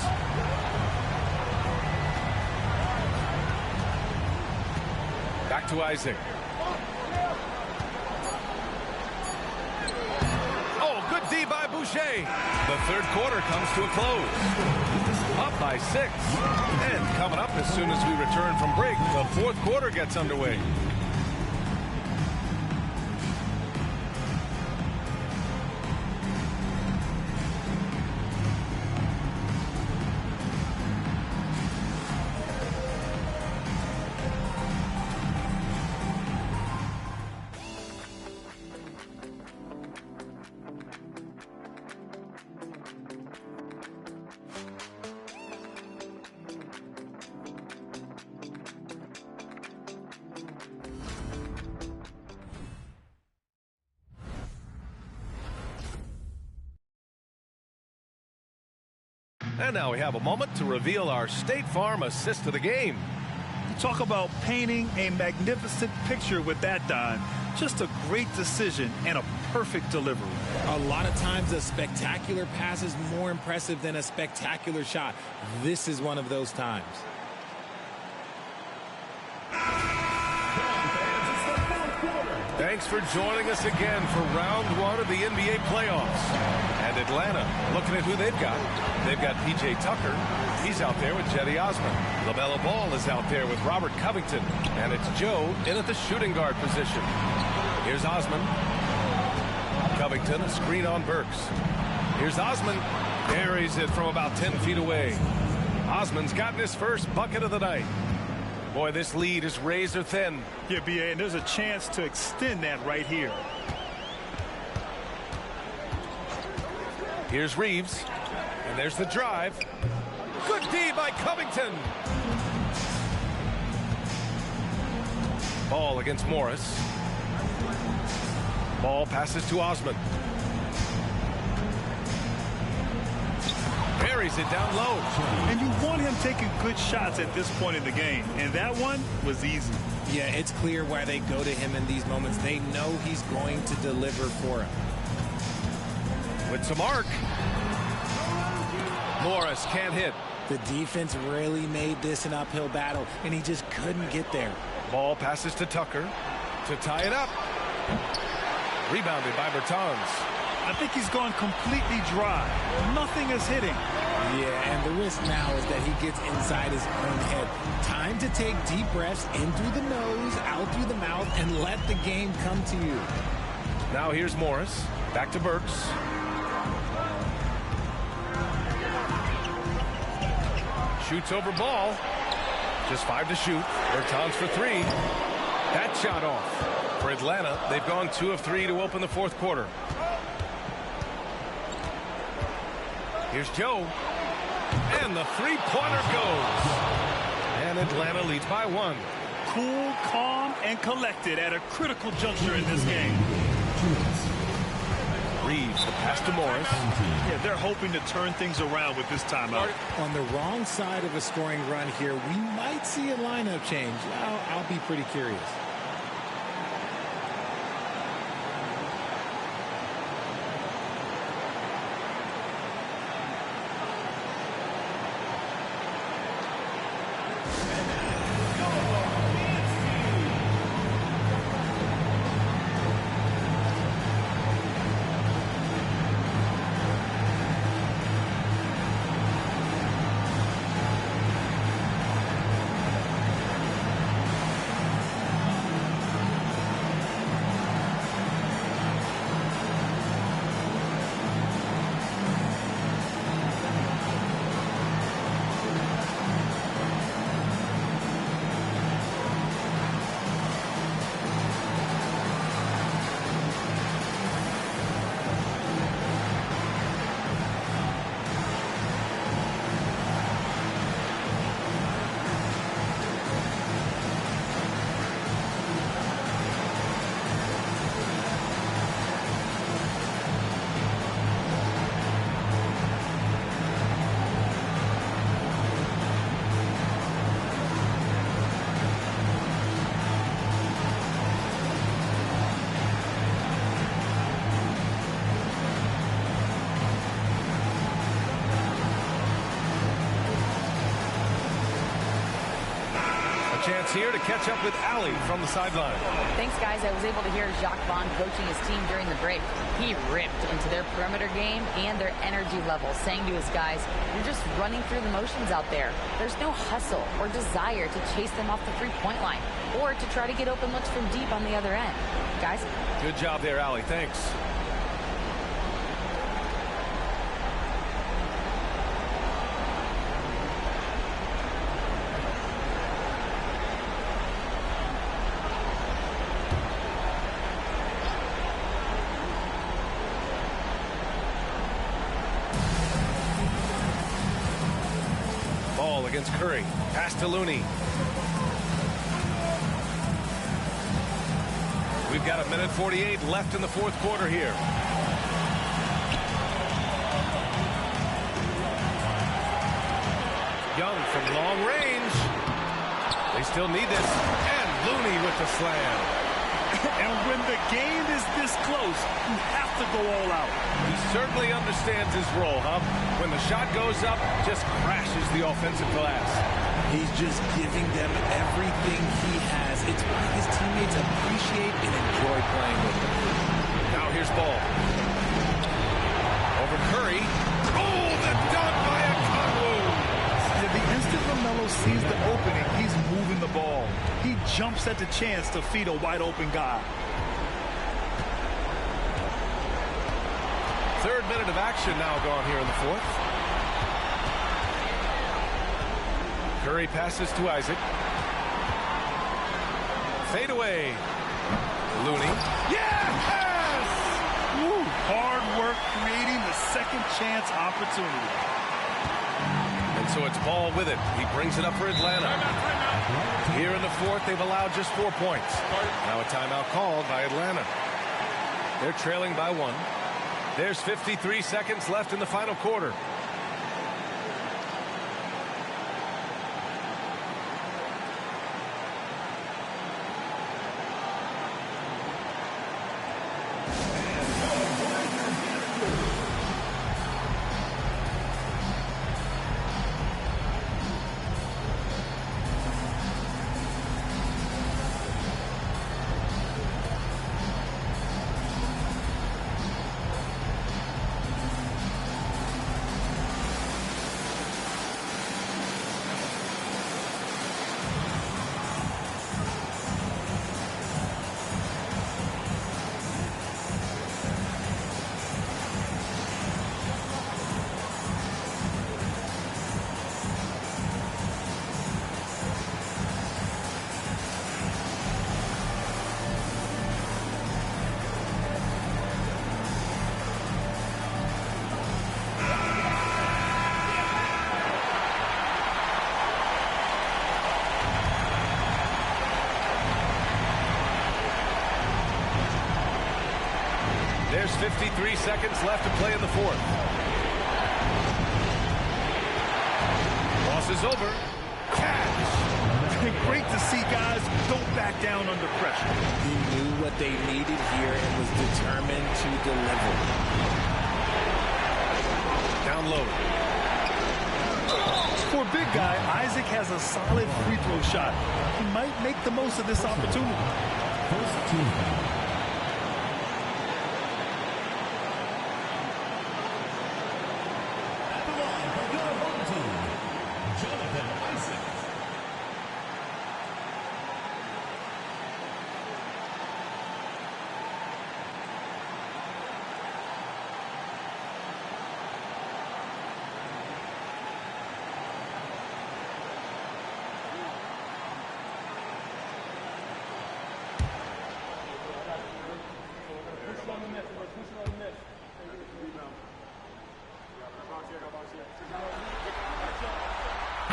Speaker 12: Back to Isaac. Oh, good D by Boucher. The third quarter comes to a close. Up by 6. And coming up as soon as we return from break, the fourth quarter gets underway. And now we have a moment to reveal our State Farm assist of the game.
Speaker 13: Talk about painting a magnificent picture with that dive. Just a great decision and a perfect delivery.
Speaker 14: A lot of times a spectacular pass is more impressive than a spectacular shot. This is one of those times.
Speaker 12: Thanks for joining us again for round one of the NBA playoffs. And Atlanta, looking at who they've got. They've got P.J. Tucker. He's out there with Cedi Osman. LaMelo Ball is out there with Robert Covington. And it's Joe in at the shooting guard position. Here's Osman. Covington, a screen on Burks. Here's Osman. Buries it from about 10 feet away. Osman's gotten his first bucket of the night. Boy, this lead is razor thin.
Speaker 13: Yeah, B.A., and there's a chance to extend that right here.
Speaker 12: Here's Reeves. And there's the drive. Good D by Covington. Ball against Morris. Ball passes to Osman. Buries it down low.
Speaker 13: And you want him taking good shots at this point in the game. And that one was easy.
Speaker 14: Yeah, it's clear why they go to him in these moments. They know he's going to deliver for him.
Speaker 12: With some arc. Morris can't hit.
Speaker 14: The defense really made this an uphill battle, and he just couldn't get there.
Speaker 12: Ball passes to Tucker to tie it up. Rebounded by Bertans.
Speaker 13: I think he's gone completely dry. Nothing is hitting.
Speaker 14: Yeah, and the risk now is that he gets inside his own head. Time to take deep breaths in through the nose, out through the mouth, and let the game come to you.
Speaker 12: Now here's Morris. Back to Burks. Shoots over Ball. Just 5 to shoot. Bertans for 3. That shot off. For Atlanta, they've gone 2 of 3 to open the fourth quarter. Here's Joe. And the three-pointer goes. And Atlanta leads by 1.
Speaker 13: Cool, calm, and collected at a critical juncture in this game.
Speaker 12: Reeves, the pass to Morris.
Speaker 13: Yeah, they're hoping to turn things around with this timeout.
Speaker 14: On the wrong side of a scoring run here, we might see a lineup change. I'll be pretty curious.
Speaker 12: Chance here to catch up with Allie from the sideline.
Speaker 15: Thanks, guys. I was able to hear Jacques Vaughn coaching his team during the break. He ripped into their perimeter game and their energy level, saying to his guys, you're just running through the motions out there. There's no hustle or desire to chase them off the three-point line or to try to get open looks from deep on the other end. Guys?
Speaker 12: Good job there, Allie. Thanks. Against Curry. Pass to Looney. We've got 1:48 left in the fourth quarter here. long range. They still need this. And Looney with the slam.
Speaker 13: And when the game is this close, you have to go all out.
Speaker 12: He certainly understands his role, huh? When the shot goes up, just crashes the offensive glass.
Speaker 14: He's just giving them everything he has. It's why his teammates appreciate and enjoy playing with him.
Speaker 12: Now here's Ball. Over Curry. Oh, the dunk by Okongwu.
Speaker 13: The instant LaMelo sees the opening, he's moving the ball. He jumps at the chance to feed a wide-open guy.
Speaker 12: Third minute of action now gone here in the fourth. Curry passes to Isaac. Fade away. Looney.
Speaker 13: Yes! Woo. Hard work creating the second chance opportunity.
Speaker 12: And so it's Ball with it. He brings it up for Atlanta. Here in the fourth, they've allowed just 4 points. Now a timeout called by Atlanta. They're trailing by 1. There's 53 seconds left in the final quarter. There's 53 seconds left to play in the fourth. Loss is over.
Speaker 13: Catch! Great to see guys don't back down under pressure.
Speaker 14: He knew what they needed here and was determined to deliver.
Speaker 12: Down low.
Speaker 13: For a big guy, Isaac has a solid free throw shot. He might make the most of this opportunity.
Speaker 5: First team foul.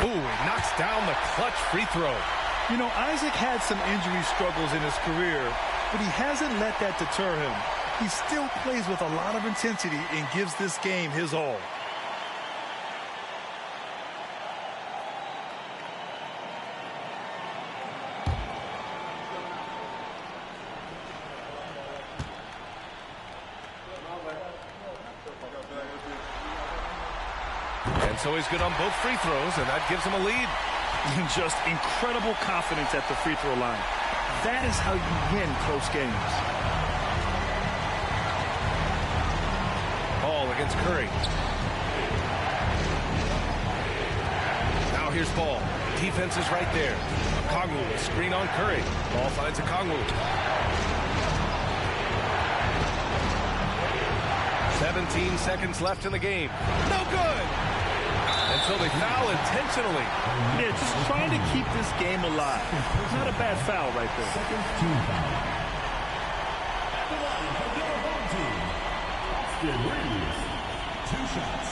Speaker 12: Ooh, he knocks down the clutch free throw.
Speaker 13: You know, Isaac had some injury struggles in his career, but he hasn't let that deter him. He still plays with a lot of intensity and gives this game his all.
Speaker 12: And so he's good on both free throws, and that gives him a lead.
Speaker 13: Just incredible confidence at the free throw line. That is how you win close games.
Speaker 12: Ball against Curry. Now here's Ball. Defense is right there. Okongwu, a screen on Curry. Ball finds Okongwu. 17 seconds left in the game. No good! And so they foul intentionally.
Speaker 13: Yeah, just trying to keep this game alive. Not a bad foul right there.
Speaker 5: Second team foul. At the line for your home team, Austin Reeves. 2 shots.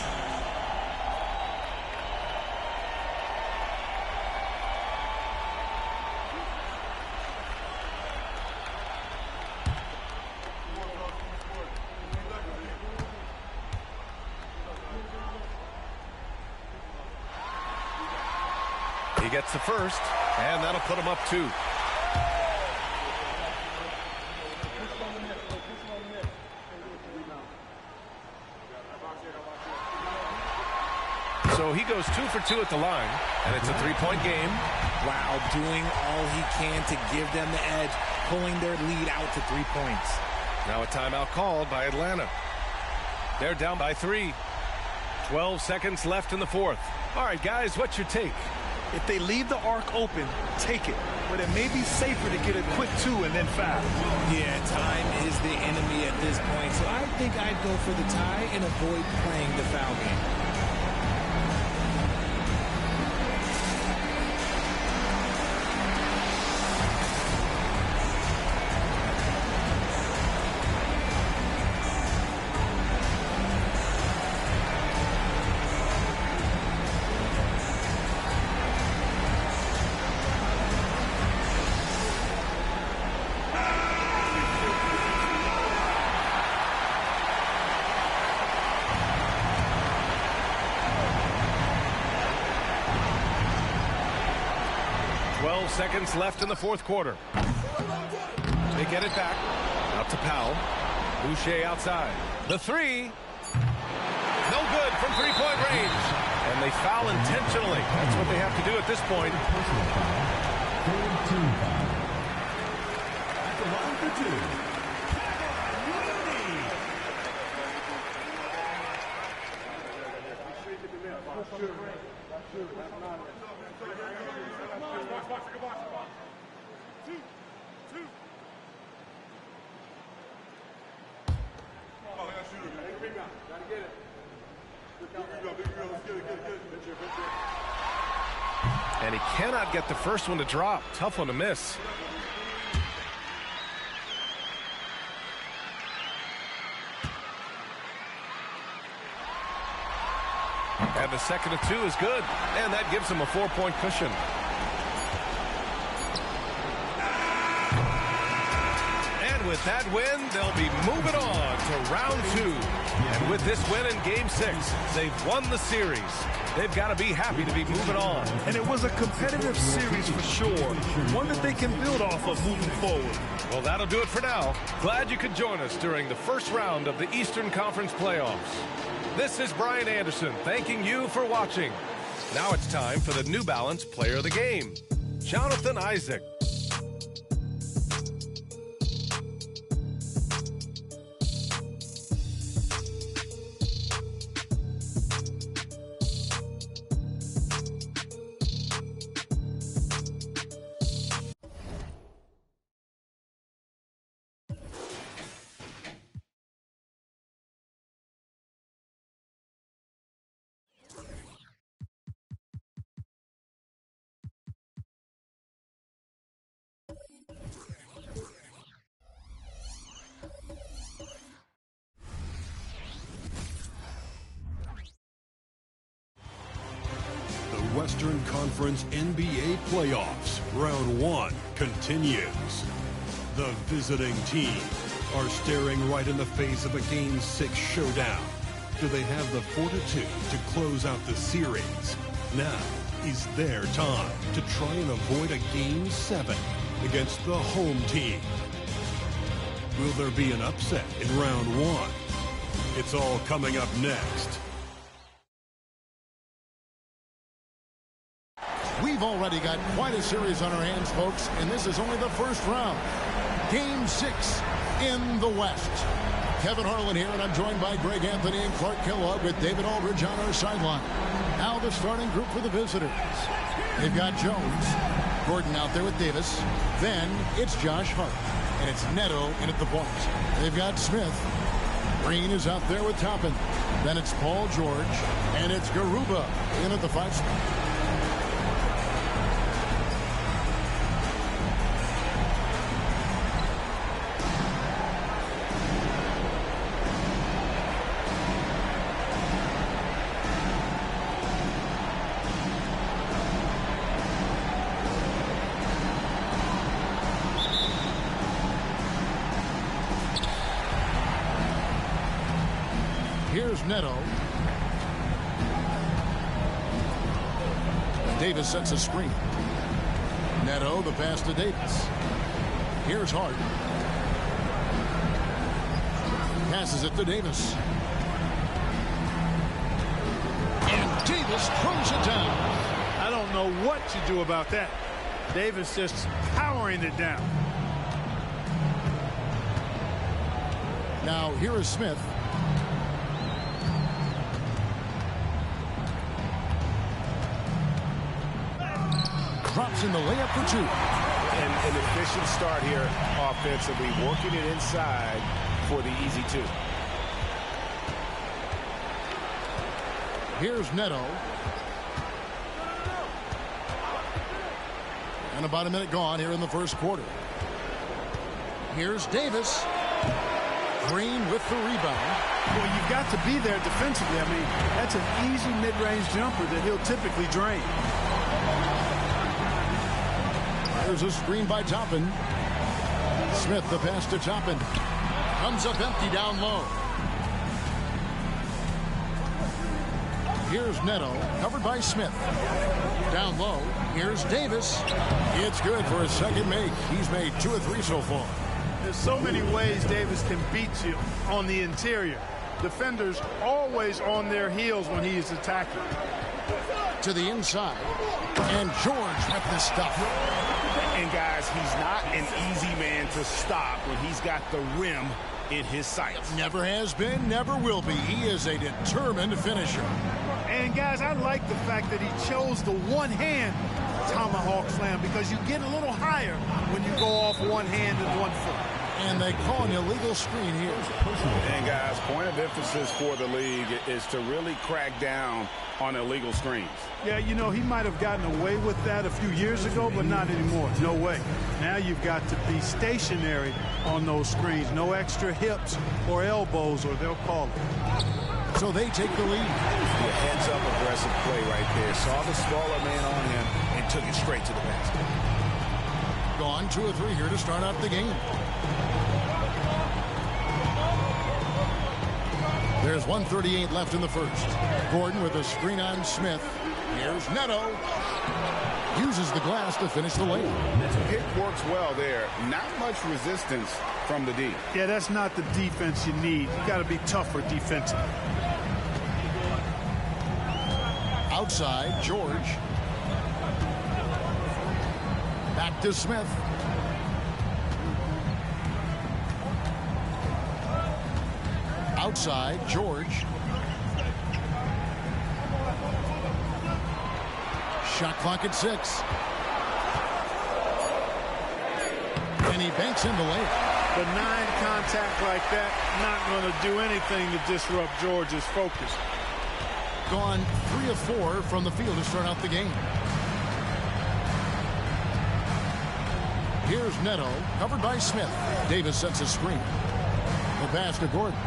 Speaker 12: gets the first, and that'll put him up 2. So he goes 2 for 2 at the line, and it's a 3-point game.
Speaker 14: Wow, doing all he can to give them the edge, pulling their lead out to 3 points.
Speaker 12: Now a timeout called by Atlanta. They're down by 3. 12 seconds left in the fourth. All right, guys, what's your take?
Speaker 13: If they leave the arc open, take it. But it may be safer to get a quick 2 and then foul.
Speaker 14: Yeah, time is the enemy at this point. So I think I'd go for the tie and avoid playing the foul game.
Speaker 12: Seconds left in the fourth quarter. They get it back. Out to Powell. Boucher outside. The 3. No good from 3-point range. And they foul intentionally. That's what they have to do at this point.
Speaker 5: At the line for 2.
Speaker 12: And he cannot get the first one to drop. Tough one to miss. And the second of 2 is good. And that gives him a 4-point cushion. And with that win, they'll be moving on to round 2. And with this win in Game 6, they've won the series. They've got to be happy to be moving on.
Speaker 13: And it was a competitive series for sure. One that they can build off of moving forward.
Speaker 12: Well, that'll do it for now. Glad you could join us during the first round of the Eastern Conference playoffs. This is Brian Anderson thanking you for watching. Now it's time for the New Balance Player of the Game, Jonathan Isaac.
Speaker 1: Western Conference NBA Playoffs. Round 1 continues. The visiting team are staring right in the face of a Game 6 showdown. Do they have the fortitude to close out the series? Now is their time to try and avoid a Game 7 against the home team. Will there be an upset in round 1? It's all coming up next.
Speaker 2: We've already got quite a series on our hands, folks, and this is only the first round. Game 6 in the West. Kevin Harlan here, and I'm joined by Greg Anthony and Clark Kellogg with David Aldridge on our sideline. Now the starting group for the visitors. They've got Jones, Gordon out there with Davis. Then it's Josh Hart, and it's Neto in at the point. They've got Smith. Green is out there with Toppin. Then it's Paul George, and it's Garuba in at the 5 spot. Here's Neto. Davis sets a screen. Neto, the pass to Davis. Here's Hart. Passes it to Davis. And Davis throws it down.
Speaker 17: I don't know what you do about that. Davis just powering it down.
Speaker 2: Now here is Smith. Drops in the layup for two.
Speaker 9: And an efficient start here offensively, working it inside for the easy two.
Speaker 2: Here's Neto. And about a minute gone here in the first quarter. Here's Davis. Green with the rebound.
Speaker 17: Well, you've got to be there defensively. I mean, that's an easy mid-range jumper that he'll typically drain.
Speaker 2: There's a screen by Toppin. Smith, the pass to Toppin. Comes up empty down low. Here's Neto, covered by Smith. Down low, here's Davis. It's good for a second make. He's made 2 or 3 so far.
Speaker 17: There's so many ways Davis can beat you on the interior. Defenders always on their heels when he is attacking.
Speaker 2: To the inside. And George with the stuff.
Speaker 9: And guys, he's not an easy man to stop when he's got the rim in his sights.
Speaker 2: Never has been, never will be. He is a determined finisher.
Speaker 17: And guys, I like the fact that he chose the one-hand tomahawk slam because you get a little higher when you go off one hand and 1 foot.
Speaker 2: And they call an illegal screen here.
Speaker 9: And guys, point of emphasis for the league is to really crack down on illegal screens.
Speaker 17: Yeah, you know, he might have gotten away with that a few years ago, but not anymore. No way. Now you've got to be stationary on those screens. No extra hips or elbows, or they'll call it.
Speaker 2: So they take the lead.
Speaker 9: The heads-up aggressive play right there. Saw the smaller man on him and took it straight to the basket.
Speaker 2: Gone 2 or 3 here to start out the game. There's 1:38 left in the first. Gordon with a screen on Smith. Here's Neto. Uses the glass to finish the layup.
Speaker 9: It works well there. Not much resistance from the D.
Speaker 17: Yeah, that's not the defense you need. You got to be tougher defensively.
Speaker 2: Outside, George. Back to Smith. Outside, George. Shot clock at 6. And he banks in the layup.
Speaker 17: Benign contact like that, not going to do anything to disrupt George's focus.
Speaker 2: Gone 3 of 4 from the field to start out the game. Here's Neto, covered by Smith. Davis sets a screen. The pass to Gordon.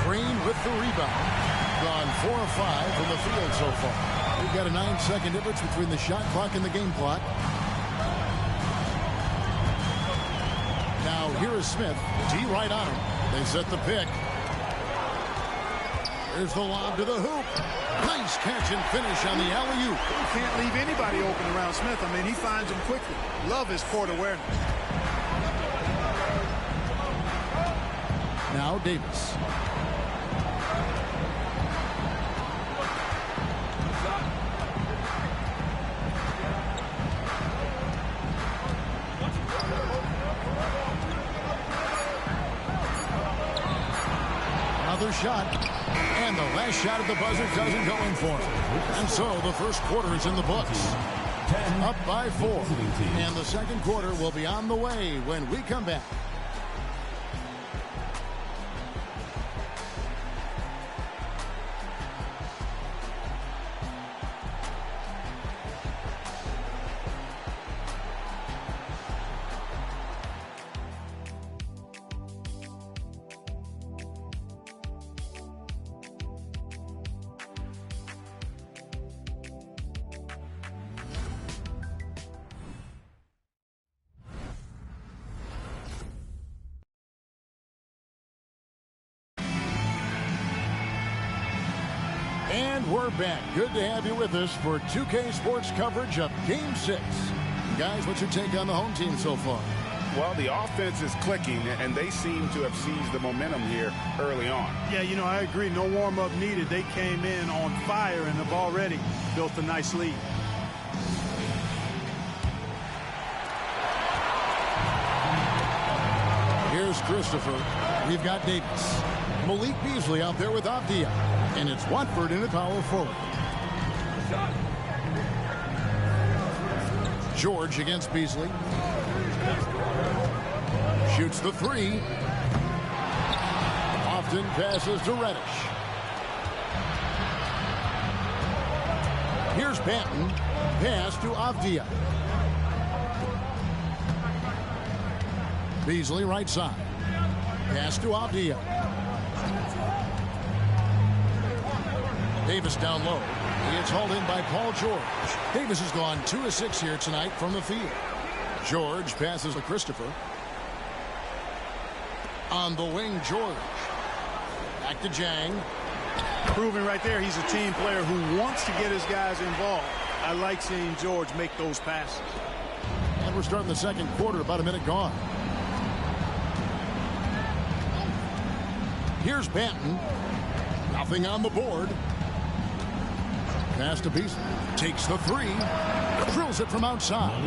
Speaker 2: Green with the rebound. Gone 4 of 5 from the field so far. We've got a 9-second difference between the shot clock and the game clock. Now here is Smith. T right on him. They set the pick. There's the lob to the hoop. Nice catch and finish on the alley-oop.
Speaker 17: You can't leave anybody open around Smith. I mean, he finds them quickly. Love his court awareness.
Speaker 2: Now Davis. Another shot. And the last shot at the buzzer doesn't go in for him. And so the first quarter is in the books. Up by 4. And the second quarter will be on the way when we come back. And we're back. Good to have you with us for 2K Sports coverage of Game 6. Guys, what's your take on the home team so far?
Speaker 3: Well, the offense is clicking, and they seem to have seized the momentum here early on.
Speaker 17: Yeah, you know, I agree. No warm-up needed. They came in on fire and have already built a nice lead.
Speaker 2: Here's Christopher. We've got Davis. Malik Beasley out there with Avdia. And it's Watford in the power forward. George against Beasley. Shoots the three. Often passes to Reddish. Here's Banton. Pass to Avdia. Beasley right side. Pass to Avdia. Davis down low. He gets hauled in by Paul George. Davis has gone 2 of 6 here tonight from the field. George passes to Christopher. On the wing, George. Back to Jang.
Speaker 17: Proving right there he's a team player who wants to get his guys involved. I like seeing George make those passes.
Speaker 2: And we're starting the second quarter, about a minute gone. Here's Banton. Nothing on the board. Pass to Beasley. Takes the three. Drills it from outside.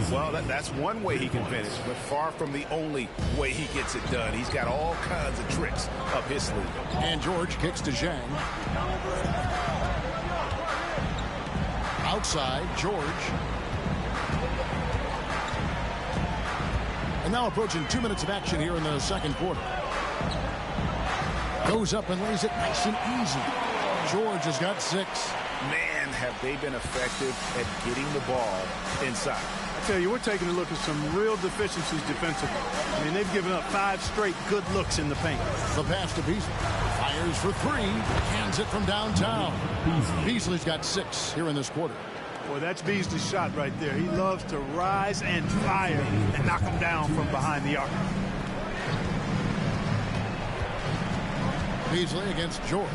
Speaker 3: Well, that's one way he can finish, but far from the only way he gets it done. He's got all kinds of tricks up his sleeve.
Speaker 2: And George kicks to Zhang. Outside, George. And now approaching 2 minutes of action here in the second quarter. Goes up and lays it nice and easy. George has got 6.
Speaker 3: Man, have they been effective at getting the ball inside.
Speaker 17: I tell you, we're taking a look at some real deficiencies defensively. I mean, they've given up 5 straight good looks in the paint.
Speaker 2: The pass to Beasley. Fires for 3. Hands it from downtown. Beasley's got 6 here in this quarter.
Speaker 17: Boy, that's Beasley's shot right there. He loves to rise and fire and knock them down from behind the arc.
Speaker 2: Beasley against George.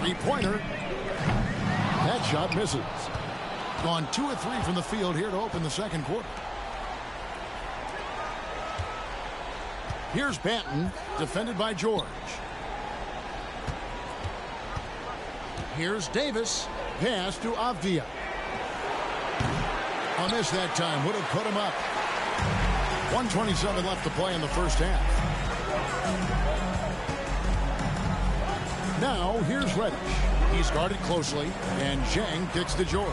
Speaker 2: 3-pointer. That shot misses. Gone 2 of 3 from the field here to open the second quarter. Here's Banton, defended by George. Here's Davis. Pass to Avdia. A miss that time. Would have put him up. 1:27 left to play in the first half. Now, here's Reddish. He's guarded closely, and Zhang kicks to George.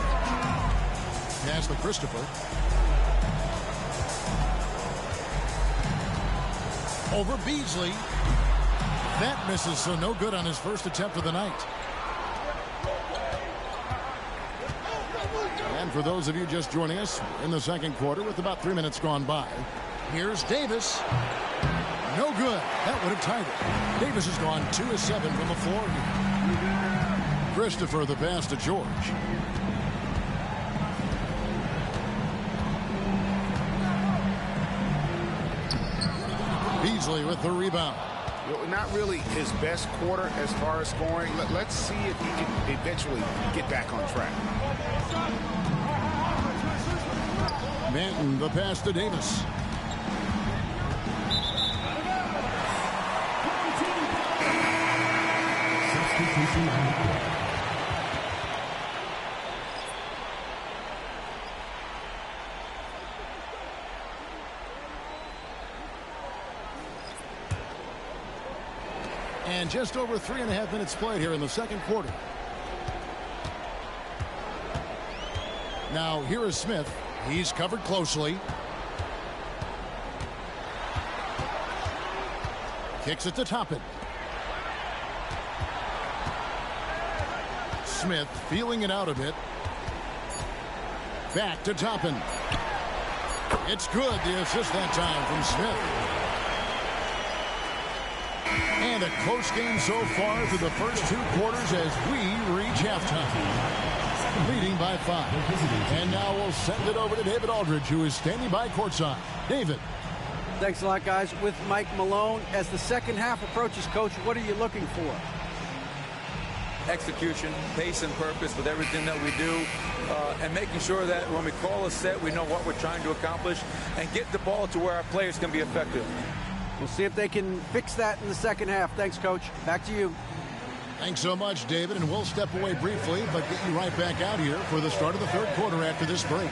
Speaker 2: Pass to Christopher. Over Beasley. That misses, so no good on his first attempt of the night. And for those of you just joining us in the second quarter with about 3 minutes gone by, here's Davis. No good. That would have tied it. Davis has gone 2 of 7 from the floor here. Christopher, the pass to George. Beasley with the rebound.
Speaker 3: Not really his best quarter as far as scoring. Let's see if he can eventually get back on track.
Speaker 2: Banton, the pass to Davis. And just over 3.5 minutes played here in the second quarter. Now here is Smith. He's covered closely. Kicks it to Toppin. Smith feeling it out a bit. Back to Toppin. It's good. The assist that time from Smith. And a close game so far through the first 2 quarters as we reach halftime. Leading by 5. And now we'll send it over to David Aldridge, who is standing by courtside. David.
Speaker 10: Thanks a lot, guys. With Mike Malone, as the second half approaches, Coach, what are you looking for?
Speaker 18: execution, pace and purpose with everything that we do, and making sure that when we call a set, we know what we're trying to accomplish and get the ball to where our players can be effective.
Speaker 10: We'll see if they can fix that in the second half. Thanks, Coach. Back to you.
Speaker 2: Thanks so much, David, and we'll step away briefly, but get you right back out here for the start of the third quarter after this break.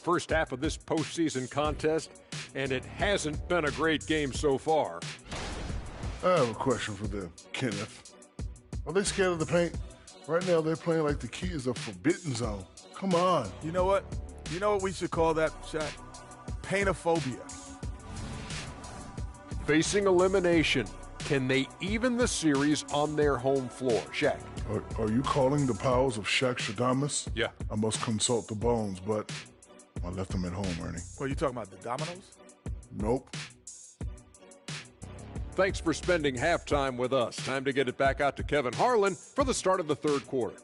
Speaker 6: First half of this postseason contest, and it hasn't been a great game so far.
Speaker 7: I have a question for them, Kenneth. Are they scared of the paint? Right now, they're playing like the key is a forbidden zone. Come on.
Speaker 8: You know what? You know what we should call that, Shaq? Paintophobia.
Speaker 6: Facing elimination, can they even the series on their home floor? Shaq.
Speaker 7: Are you calling the powers of Shaq Stradamus?
Speaker 6: Yeah.
Speaker 7: I must consult the bones, but I left them at home, Ernie.
Speaker 8: What, are you talking about the dominoes?
Speaker 7: Nope.
Speaker 6: Thanks for spending halftime with us. Time to get it back out to Kevin Harlan for the start of the third quarter.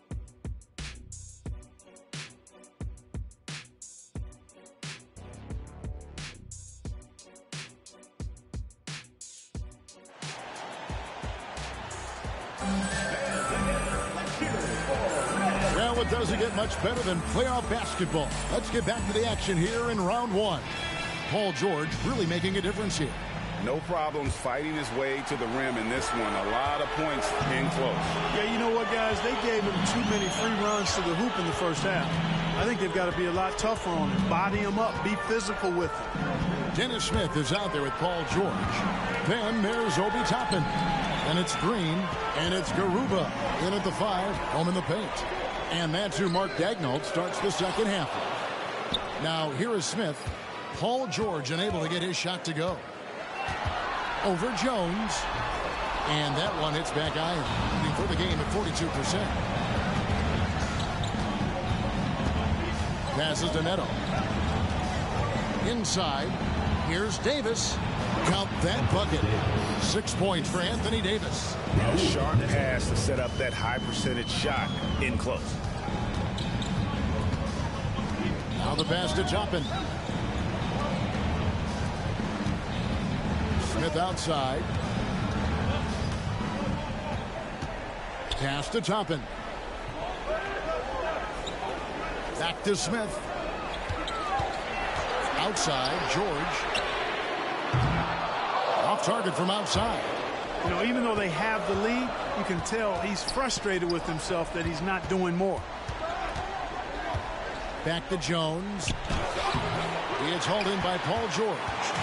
Speaker 2: Well, it doesn't get much better than playoff basketball. Let's get back to the action here in round one. Paul George really making a difference here.
Speaker 3: No problems fighting his way to the rim in this one. A lot of points in close.
Speaker 17: Yeah, you know what, guys? They gave him too many free runs to the hoop in the first half. I think they've got to be a lot tougher on him. Body him up. Be physical with him.
Speaker 2: Dennis Smith is out there with Paul George. Then there's Obi Toppin. And it's Green. And it's Garuba in at the 5, home in the paint. And that's who Mark Daigneault starts the second half. Now, here is Smith. Paul George unable to get his shot to go. Over Jones. And that one hits back iron for the game at 42%. Passes to Neto. Inside. Here's Davis. Count that bucket. 6 points for Anthony Davis.
Speaker 3: A sharp pass to set up that high percentage shot in close.
Speaker 2: Now the pass to Toppin. Smith outside. Pass to Toppin. Back to Smith. Outside, George. Off target from outside.
Speaker 17: You know, even though they have the lead, you can tell he's frustrated with himself that he's not doing more.
Speaker 2: Back to Jones. He is hauled in by Paul George.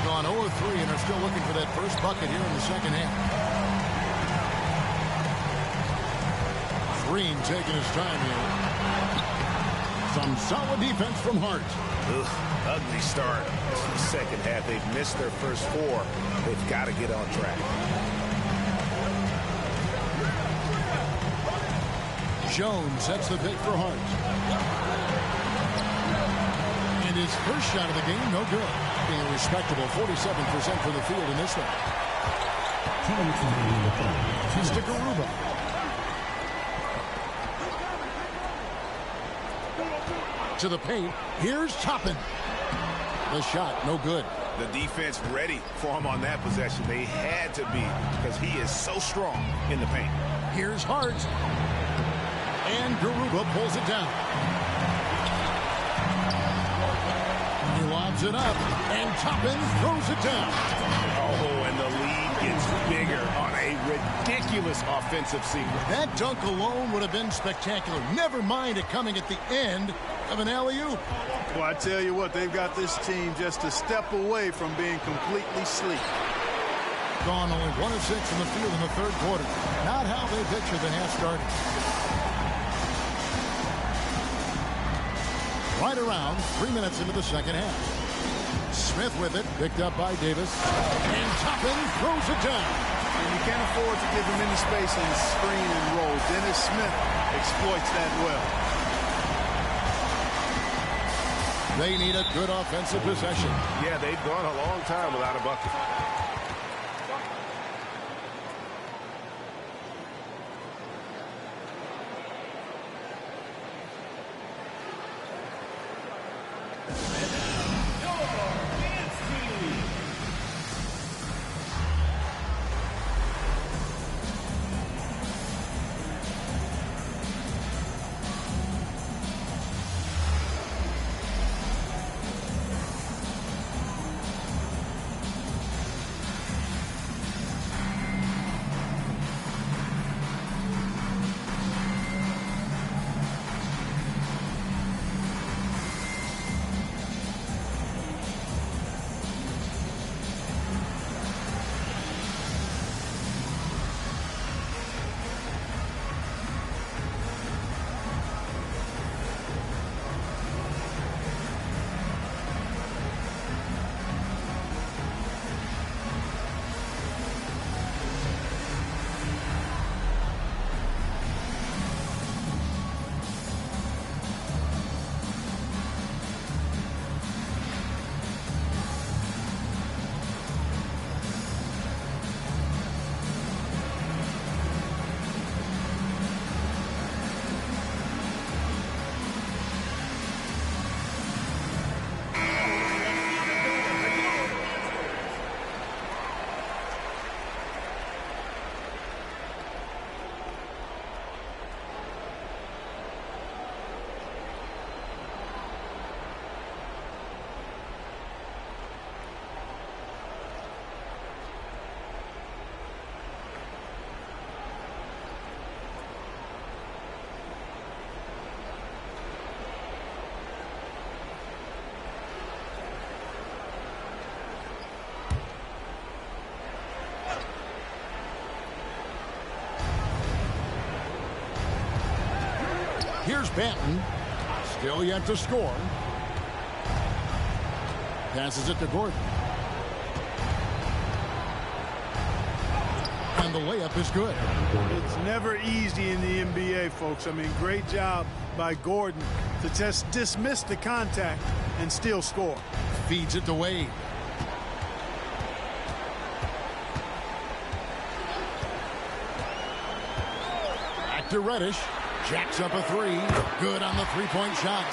Speaker 2: Gone 0-3 and are still looking for that first bucket here in the second half. Green taking his time here. Some solid defense from Hart.
Speaker 9: Ugly start. This is the second half. They've missed their first 4. They've got to get on track.
Speaker 2: Jones sets the pick for Hart. And his first shot of the game, no good. Being a respectable 47% for the field in this one. He's to Garuba. To the paint. Here's Toppin. The shot, no good.
Speaker 9: The defense ready for him on that possession. They had to be because he is so strong in the paint.
Speaker 2: Here's Hart. And Garuba pulls it down. He lobs it up. And Toppin throws it down.
Speaker 9: Oh, and the lead gets bigger on a ridiculous offensive sequence.
Speaker 2: That dunk alone would have been spectacular. Never mind it coming at the end of an alley-oop.
Speaker 17: Well, I tell you what, they've got this team just a step away from being completely sleep.
Speaker 2: Gone only 1 of 6 from the field in the third quarter. Not how they pictured the half starting. Right around 3 minutes into the second half. Smith with it, picked up by Davis. And Toppin throws it down.
Speaker 17: And you can't afford to give him any space on the screen and roll. Dennis Smith exploits that well.
Speaker 2: They need a good offensive possession.
Speaker 9: Yeah, they've gone a long time without a bucket.
Speaker 2: Here's Banton. Still yet to score. Passes it to Gordon. And the layup is good.
Speaker 17: It's never easy in the NBA, folks. I mean, great job by Gordon to just dismiss the contact and still score.
Speaker 2: Feeds it to Wade. Back to Reddish. Jacks up a 3. Good on the three-point shot.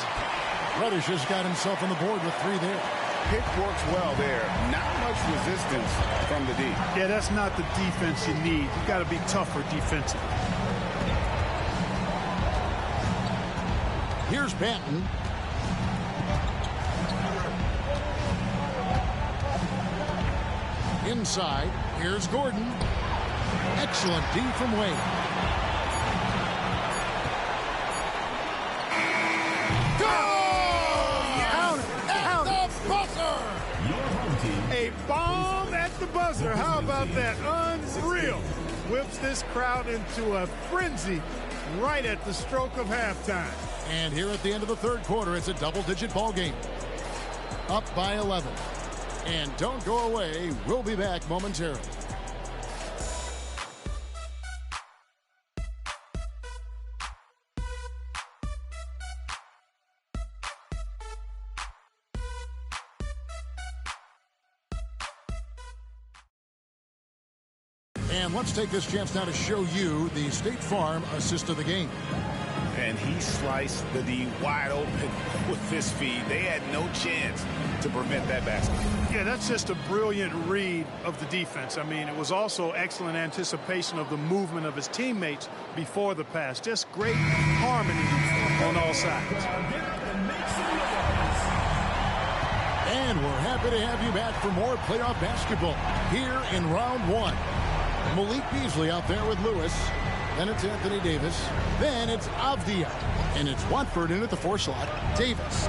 Speaker 2: Reddish has got himself on the board with 3 there.
Speaker 9: Pick works well there. Not much resistance from the D.
Speaker 17: Yeah, that's not the defense you need. You got to be tougher defensively.
Speaker 2: Here's Banton. Inside. Here's Gordon. Excellent D from Wade.
Speaker 17: A bomb at the buzzer. How about that? Unreal. Whips this crowd into a frenzy right at the stroke of halftime.
Speaker 2: And here at the end of the third quarter, it's a double-digit ball game. Up by 11. And don't go away. We'll be back momentarily. And let's take this chance now to show you the State Farm assist of the game.
Speaker 9: And he sliced the D wide open with this feed. They had no chance to prevent that basket.
Speaker 17: Yeah, that's just a brilliant read of the defense. I mean, it was also excellent anticipation of the movement of his teammates before the pass. Just great harmony on all sides.
Speaker 2: And we're happy to have you back for more playoff basketball here in round one. Malik Beasley out there with Lewis. Then it's Anthony Davis. Then it's Avdia. And it's Watford in at the 4 slot. Davis.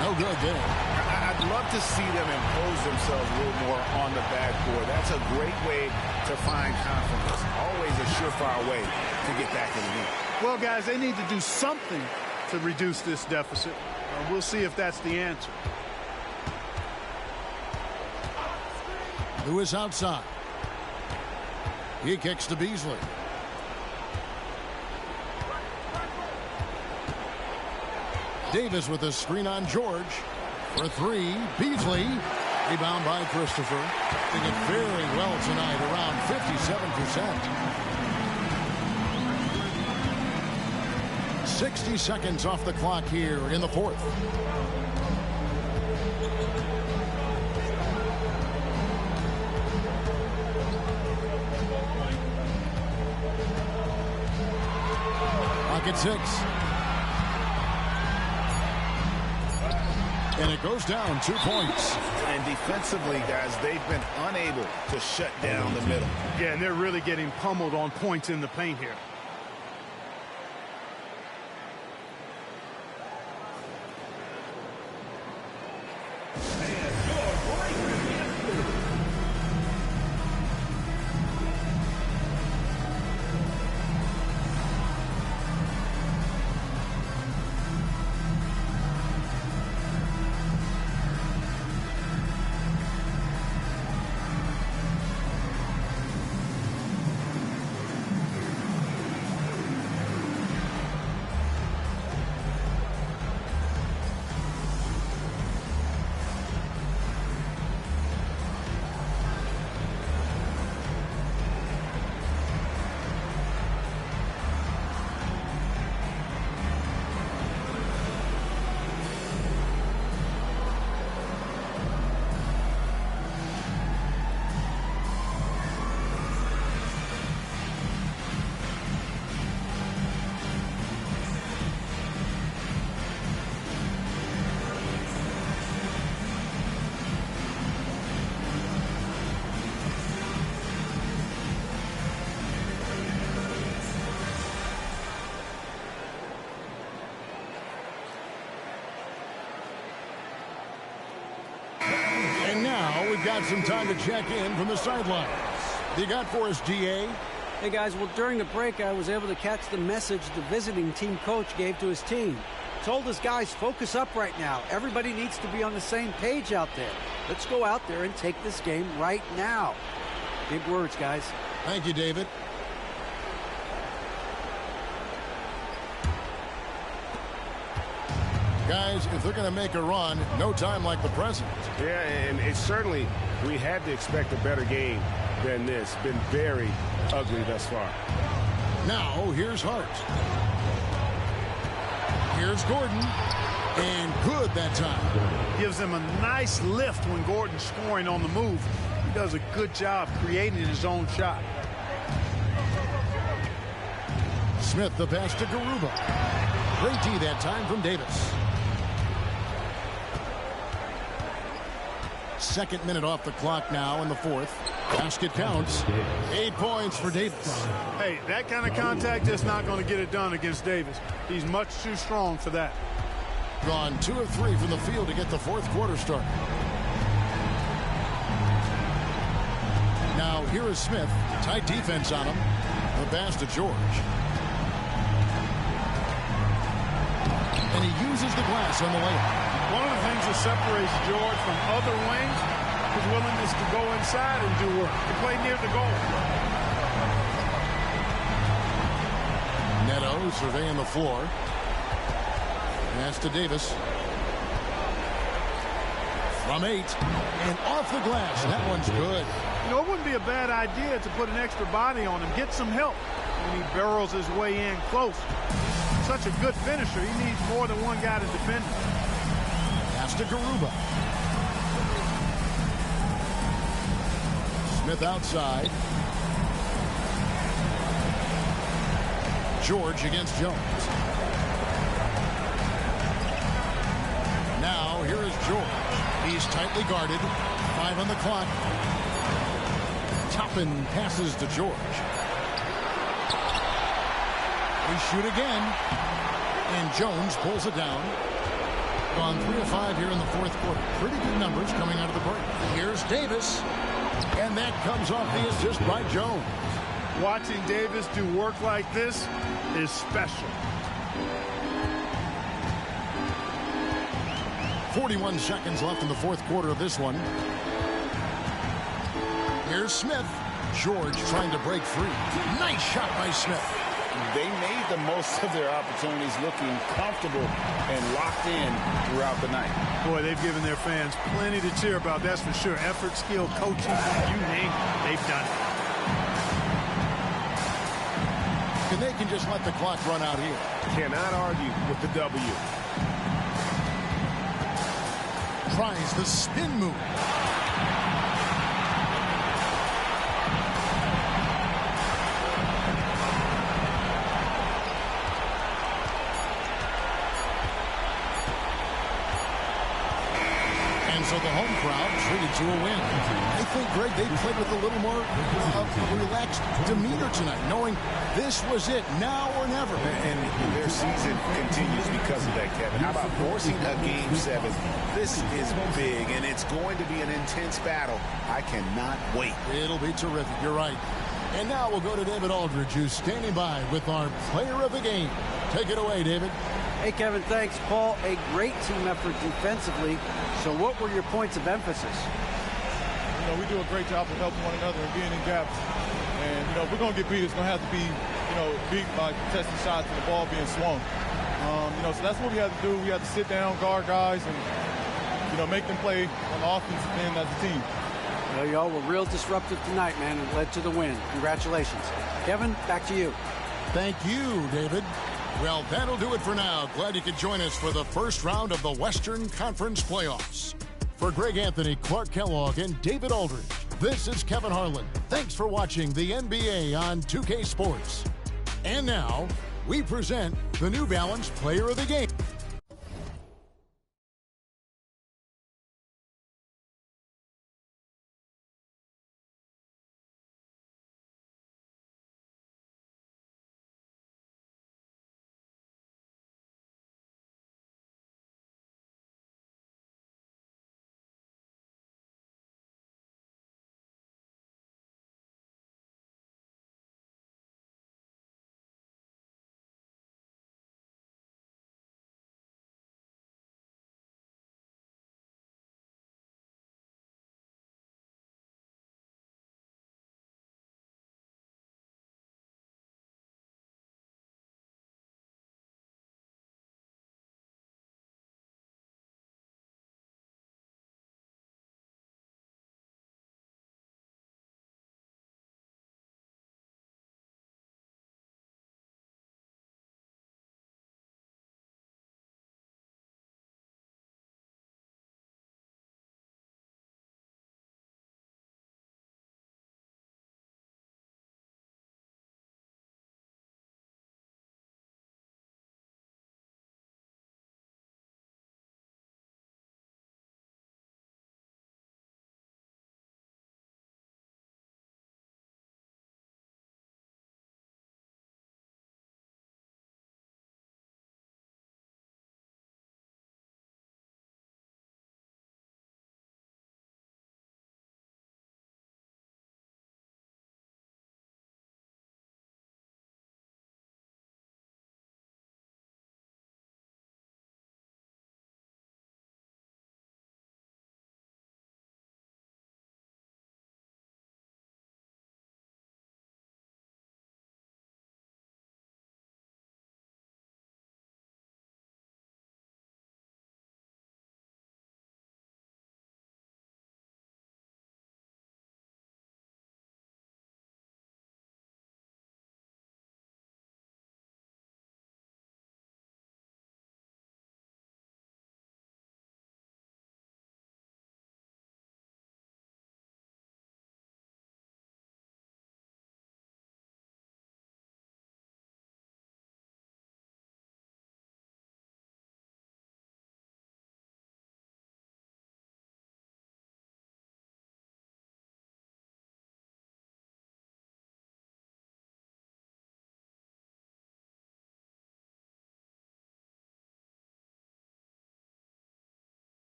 Speaker 2: No good there.
Speaker 9: I'd love to see them impose themselves a little more on the backboard. That's a great way to find confidence. Always a surefire way to get back in the game.
Speaker 17: Well, guys, they need to do something to reduce this deficit. We'll see if that's the answer.
Speaker 2: Lewis outside. He kicks to Beasley. Davis with a screen on George. For 3, Beasley. Rebound by Christopher. Doing it very well tonight, around 57%. 60 seconds off the clock here in the fourth. At 6. And it goes down 2 points.
Speaker 9: And defensively, guys, they've been unable to shut down the middle.
Speaker 17: Yeah, and they're really getting pummeled on points in the paint here.
Speaker 2: We've got some time to check in from the sidelines. You got for us, GA?
Speaker 10: Hey, guys, well, during the break, I was able to catch the message the visiting team coach gave to his team. Told his guys, focus up right now. Everybody needs to be on the same page out there. Let's go out there and take this game right now. Big words, guys.
Speaker 2: Thank you, David. Guys, if they're going to make a run, no time like the present.
Speaker 19: Yeah, and it's certainly, we had to expect a better game than this. Been very ugly thus far.
Speaker 2: Now, here's Hart. Here's Gordon. And good that time.
Speaker 17: Gives him a nice lift when Gordon's scoring on the move. He does a good job creating his own shot.
Speaker 2: Smith, the pass to Garuba. Great D that time from Davis. Second minute off the clock now in the fourth. Basket counts. 8 points for Davis.
Speaker 17: Hey, that kind of contact is not going to get it done against Davis. He's much too strong for that.
Speaker 2: Gone 2 of 3 from the field to get the fourth quarter started. Now here is Smith. Tight defense on him. The pass to George. And he uses the glass on the layup.
Speaker 17: One of the things that separates George from other wings is willingness to go inside and do work, to play near the goal.
Speaker 2: Neto surveying the floor. Pass to Davis. From 8 and off the glass. That one's good.
Speaker 17: You know, it wouldn't be a bad idea to put an extra body on him, get some help when he barrels his way in close. Such a good finisher. He needs more than one guy to defend him.
Speaker 2: Pass to Garuba. Smith outside. George against Jones. Now here is George. He's tightly guarded. 5 on the clock. Toppin passes to George. We shoot again. And Jones pulls it down. Gone 3 of 5 here in the fourth quarter. Pretty good numbers coming out of the break. Here's Davis. And that comes off the assist by Jones.
Speaker 17: Watching Davis do work like this is special.
Speaker 2: 41 seconds left in the fourth quarter of this one. Here's Smith. George trying to break free. Nice shot by Smith.
Speaker 3: They made the most of their opportunities, looking comfortable and locked in throughout the night.
Speaker 17: Boy, they've given their fans plenty to cheer about, that's for sure. Effort, skill, coaching, you name it, they've done it.
Speaker 2: And they can just let the clock run out here.
Speaker 19: Cannot argue with the W.
Speaker 2: Tries the spin move. And so the home crowd treated to a win. I think, Greg, they played with a little more relaxed demeanor tonight, knowing this was it, now or never.
Speaker 3: And their season continues because of that, Kevin. How about forcing a Game 7? This is big, and it's going to be an intense battle. I cannot wait.
Speaker 2: It'll be terrific. You're right. And now we'll go to David Aldridge, who's standing by with our player of the game. Take it away, David.
Speaker 10: Hey, Kevin, thanks. Paul, a great team effort defensively. So what were your points of emphasis?
Speaker 20: You know, we do a great job of helping one another and being in gaps. And, you know, if we're going to get beat, it's going to have to be, you know, beat by contested shots and the ball being swung. You know, so that's what we have to do. We have to sit down, guard guys, and, you know, make them play on the offensive end as a team.
Speaker 10: Well, y'all were real disruptive tonight, man, and led to the win. Congratulations. Kevin, back to you.
Speaker 2: Thank you, David. Well, that'll do it for now. Glad you could join us for the first round of the Western Conference Playoffs. For Greg Anthony, Clark Kellogg, and David Aldridge, this is Kevin Harlan. Thanks for watching the NBA on 2K Sports. And now, we present the New Balance Player of the Game.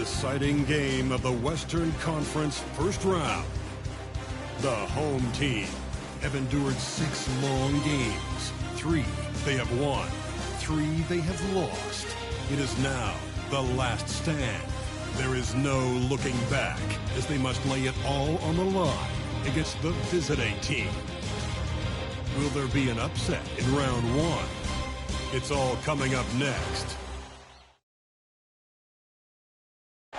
Speaker 1: deciding game of the Western Conference first round. The home team have endured 6 long games. 3 they have won, 3 they have lost. It is now the last stand. There is no looking back as they must lay it all on the line against the visiting team. Will there be an upset in round 1? It's all coming up next.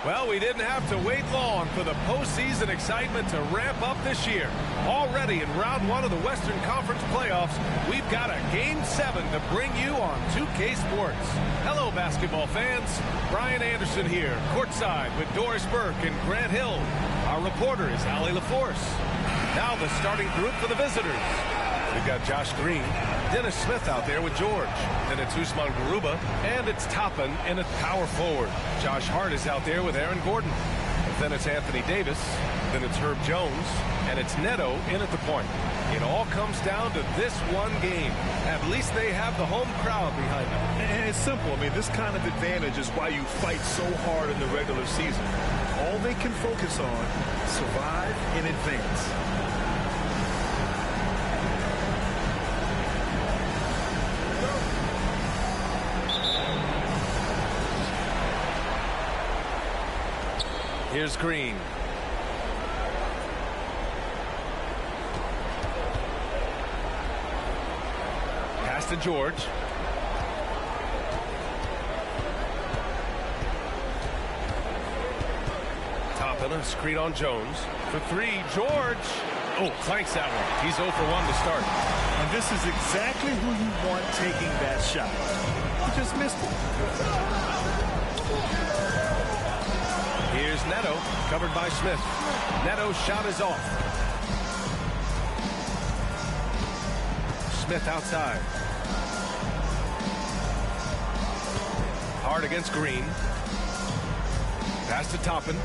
Speaker 12: Well, we didn't have to wait long for the postseason excitement to ramp up this year. Already in round 1 of the Western Conference playoffs, we've got a Game 7 to bring you on 2K Sports. Hello, basketball fans. Brian Anderson here, courtside with Doris Burke and Grant Hill. Our reporter is Allie LaForce. Now the starting group for the visitors. We've got Josh Green, Dennis Smith out there with George. Then it's Usman Garuba, and it's Toppin in at power forward. Josh Hart is out there with Aaron Gordon. Then it's Anthony Davis. Then it's Herb Jones, and it's Neto in at the point. It all comes down to this one game. At least they have the home crowd behind them.
Speaker 13: And it's simple. I mean, this kind of advantage is why you fight so hard in the regular season. All they can focus on, survive in advance.
Speaker 12: Here's Green. Pass to George. Toppin, a screen on Jones. For 3, George. Oh, clanks that one. He's 0 for 1 to start.
Speaker 13: And this is exactly who you want taking that shot. He just missed it.
Speaker 12: Here's Neto, covered by Smith. Neto's shot is off. Smith outside. Hard against Green. Pass to Toppin.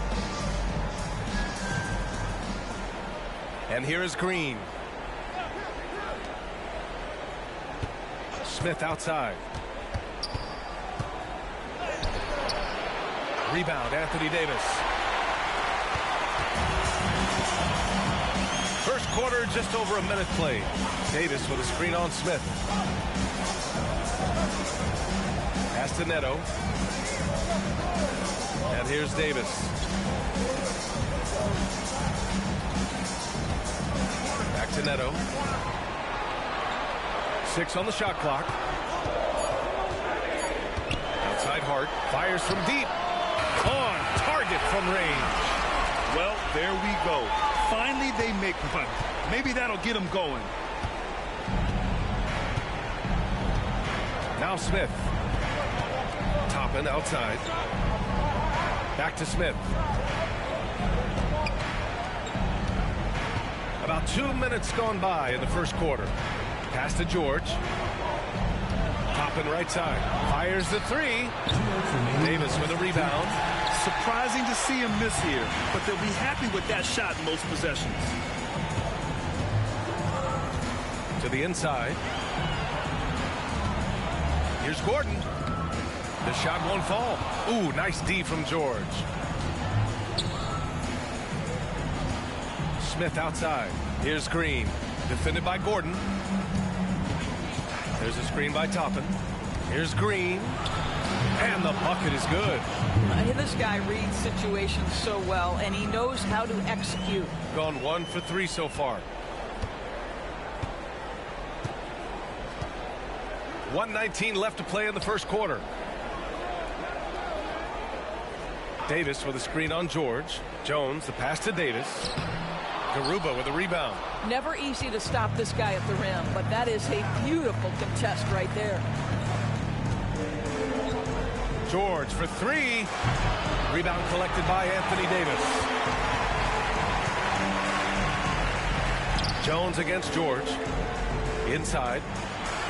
Speaker 12: And here is Green. Smith outside. Rebound, Anthony Davis. First quarter, just over a minute played. Davis with a screen on Smith. Pass to Neto. And here's Davis. Back to Neto. 6 on the shot clock. Outside Hart. Fires from deep. On target from range.
Speaker 13: Well, there we go. Finally, they make one. Maybe that'll get them going.
Speaker 12: Now Smith. Toppin outside. Back to Smith. About 2 minutes gone by in the first quarter. Pass to George. Toppin right side. Fires the 3. Davis with a rebound.
Speaker 13: Surprising to see him miss here, but they'll be happy with that shot in most possessions.
Speaker 12: To the inside. Here's Gordon. The shot won't fall. Ooh, nice D from George. Smith outside. Here's Green. Defended by Gordon. There's a screen by Toppin. Here's Green. And the bucket is good.
Speaker 21: This guy reads situations so well, and he knows how to execute.
Speaker 12: Gone 1 for 3 so far. 1:19 left to play in the first quarter. Davis with a screen on George. Jones, the pass to Davis. Garuba with a rebound.
Speaker 21: Never easy to stop this guy at the rim, but that is a beautiful contest right there.
Speaker 12: George for 3. Rebound collected by Anthony Davis. Jones against George. Inside.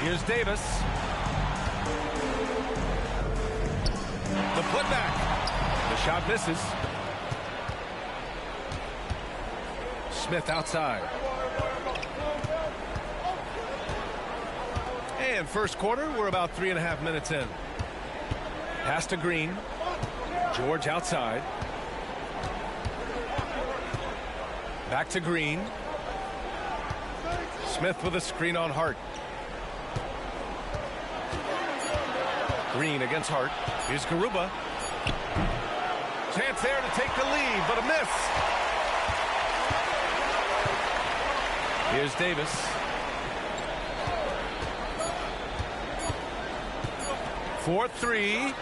Speaker 12: Here's Davis. The putback. The shot misses. Smith outside. And first quarter, we're about 3.5 minutes in. Pass to Green. George outside. Back to Green. Smith with a screen on Hart. Green against Hart. Here's Garuba. Chance there to take the lead, but a miss. Here's Davis. For three.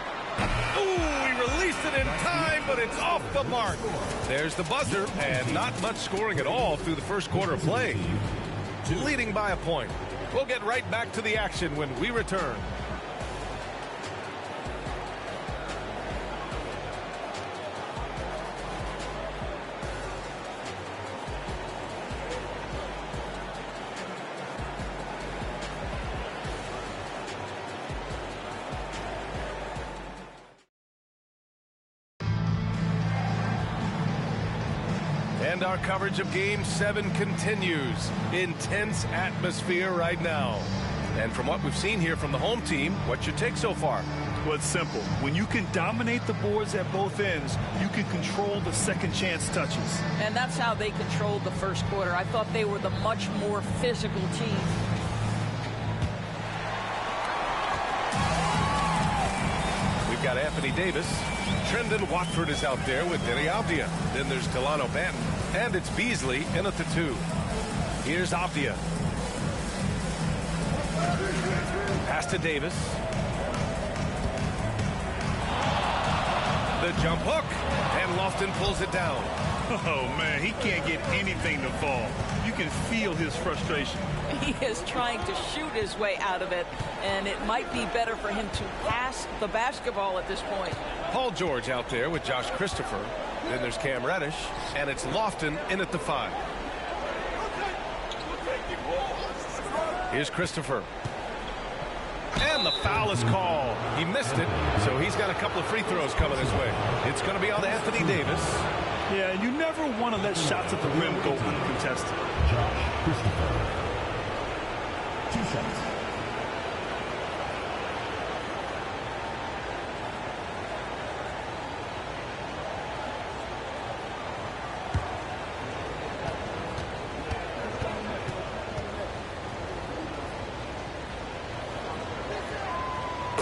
Speaker 12: Ooh, he released it in time, but it's off the mark. There's the buzzer, and not much scoring at all through the first quarter of play. Leading by a point. We'll get right back to the action when we return. And our coverage of Game 7 continues. Intense atmosphere right now. And from what we've seen here from the home team, what's your take so far?
Speaker 13: Well, it's simple. When you can dominate the boards at both ends, you can control the second chance touches.
Speaker 21: And that's how they controlled the first quarter. I thought they were the much more physical team.
Speaker 12: We've got Anthony Davis. Trendon Watford is out there with Denny Avdia. Then there's Delano Banton. And it's Beasley in at the 2. Here's Avdia. Pass to Davis. The jump hook. And Lofton pulls it down.
Speaker 13: Oh, man, he can't get anything to fall. You can feel his frustration.
Speaker 21: He is trying to shoot his way out of it, and it might be better for him to pass the basketball at this point.
Speaker 12: Paul George out there with Josh Christopher. Then there's Cam Reddish, and it's Lofton in at the 5. Here's Christopher. And the foul is called. He missed it, so he's got a couple of free throws coming his way. It's going to be on Anthony Davis.
Speaker 13: Yeah, you never want to let shots at the rim go uncontested.
Speaker 5: Josh Christopher. 2 shots.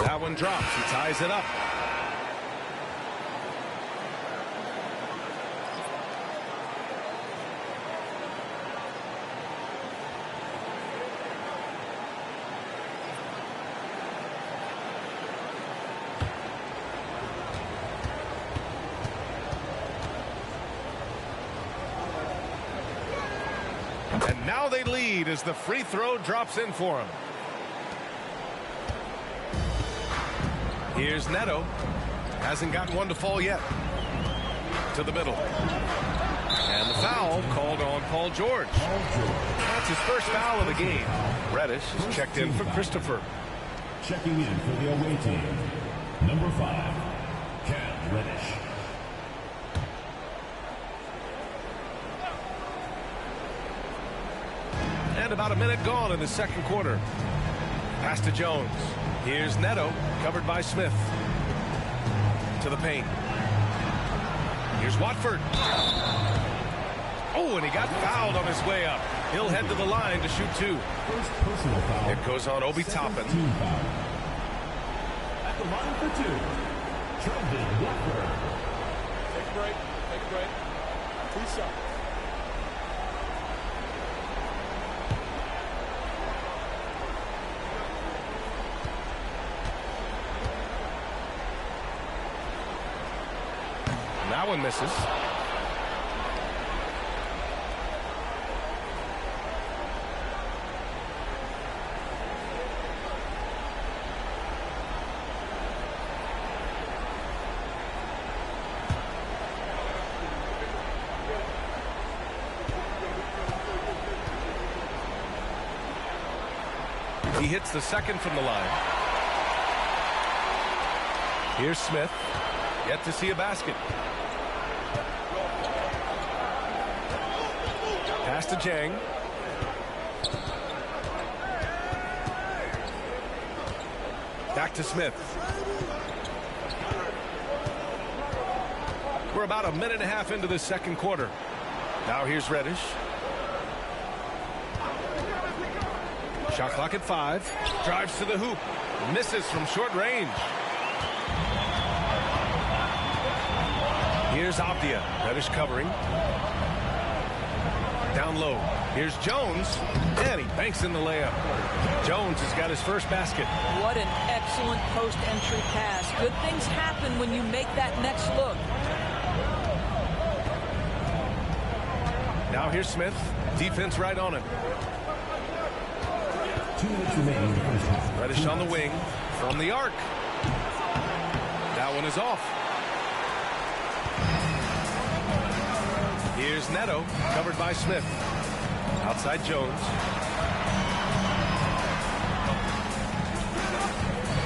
Speaker 12: That one drops. He ties it up. And now they lead as the free throw drops in for him. Here's Neto. Hasn't gotten one to fall yet. To the middle. And the foul called on Paul George. That's his first foul of the game. Reddish is checked in for Christopher.
Speaker 5: Checking in for the away team. Number 5, Cam Reddish.
Speaker 12: And about a minute gone in the second quarter. Pass to Jones. Here's Neto, covered by Smith. To the paint. Here's Watford. Oh, and he got fouled on his way up. He'll head to the line to shoot 2.
Speaker 5: First personal foul.
Speaker 12: It goes on Obi Toppin.
Speaker 5: At the line for 2, Trendon Watford.
Speaker 20: Take a break. Take a break. 2 shots.
Speaker 12: That one misses. He hits the second from the line. Here's Smith. Yet to see a basket. Pass to Jang. Back to Smith. We're about a minute and a half into the second quarter. Now here's Reddish. Shot clock at 5. Drives to the hoop. Misses from short range. Here's Avdia. Reddish covering. Down low. Here's Jones. And he banks in the layup. Jones has got his first basket.
Speaker 21: What an excellent post-entry pass. Good things happen when you make that next look.
Speaker 12: Now here's Smith. Defense right on him.
Speaker 5: 2 minutes remaining in the first half.
Speaker 12: Reddish on the wing. From the arc. That one is off. Here's Neto. Covered by Smith. Outside Jones.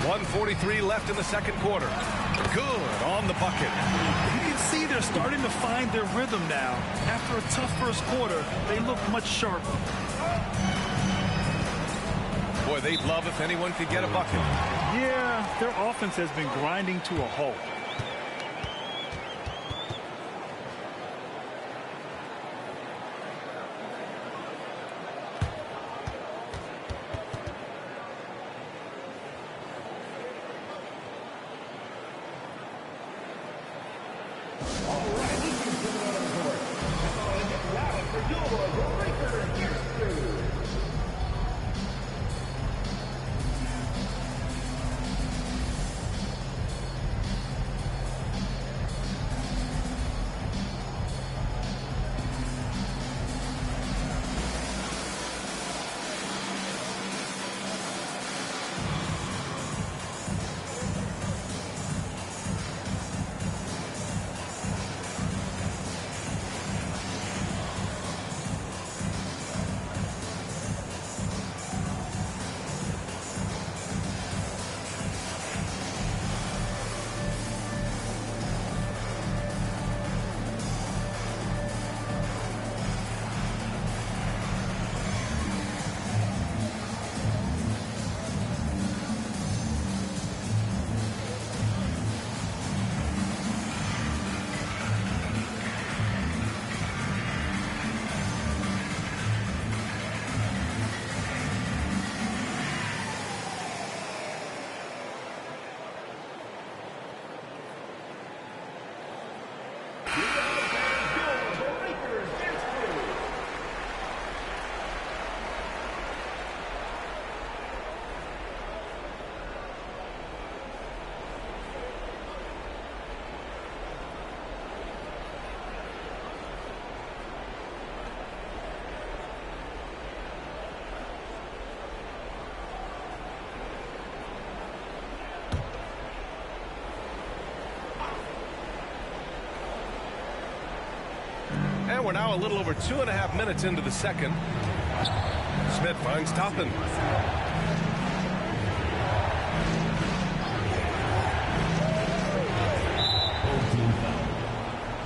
Speaker 12: 1:43 left in the second quarter. Good on the bucket.
Speaker 13: You can see they're starting to find their rhythm now. After a tough first quarter, they look much sharper.
Speaker 12: Boy, they'd love if anyone could get a bucket.
Speaker 13: Yeah, their offense has been grinding to a halt.
Speaker 12: And we're now a little over 2.5 minutes into the second. Smith finds Toppin.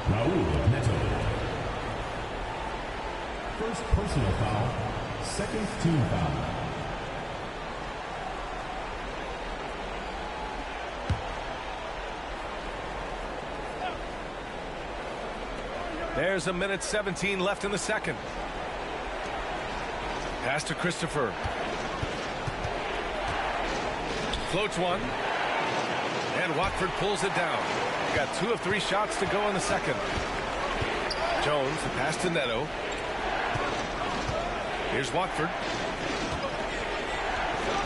Speaker 5: Raul Neto. First personal foul. Second team foul.
Speaker 12: There's a minute 17 left in the second. Pass to Christopher. Floats one. And Watford pulls it down. Got 2 of 3 shots to go in the second. Jones, the pass to Neto. Here's Watford.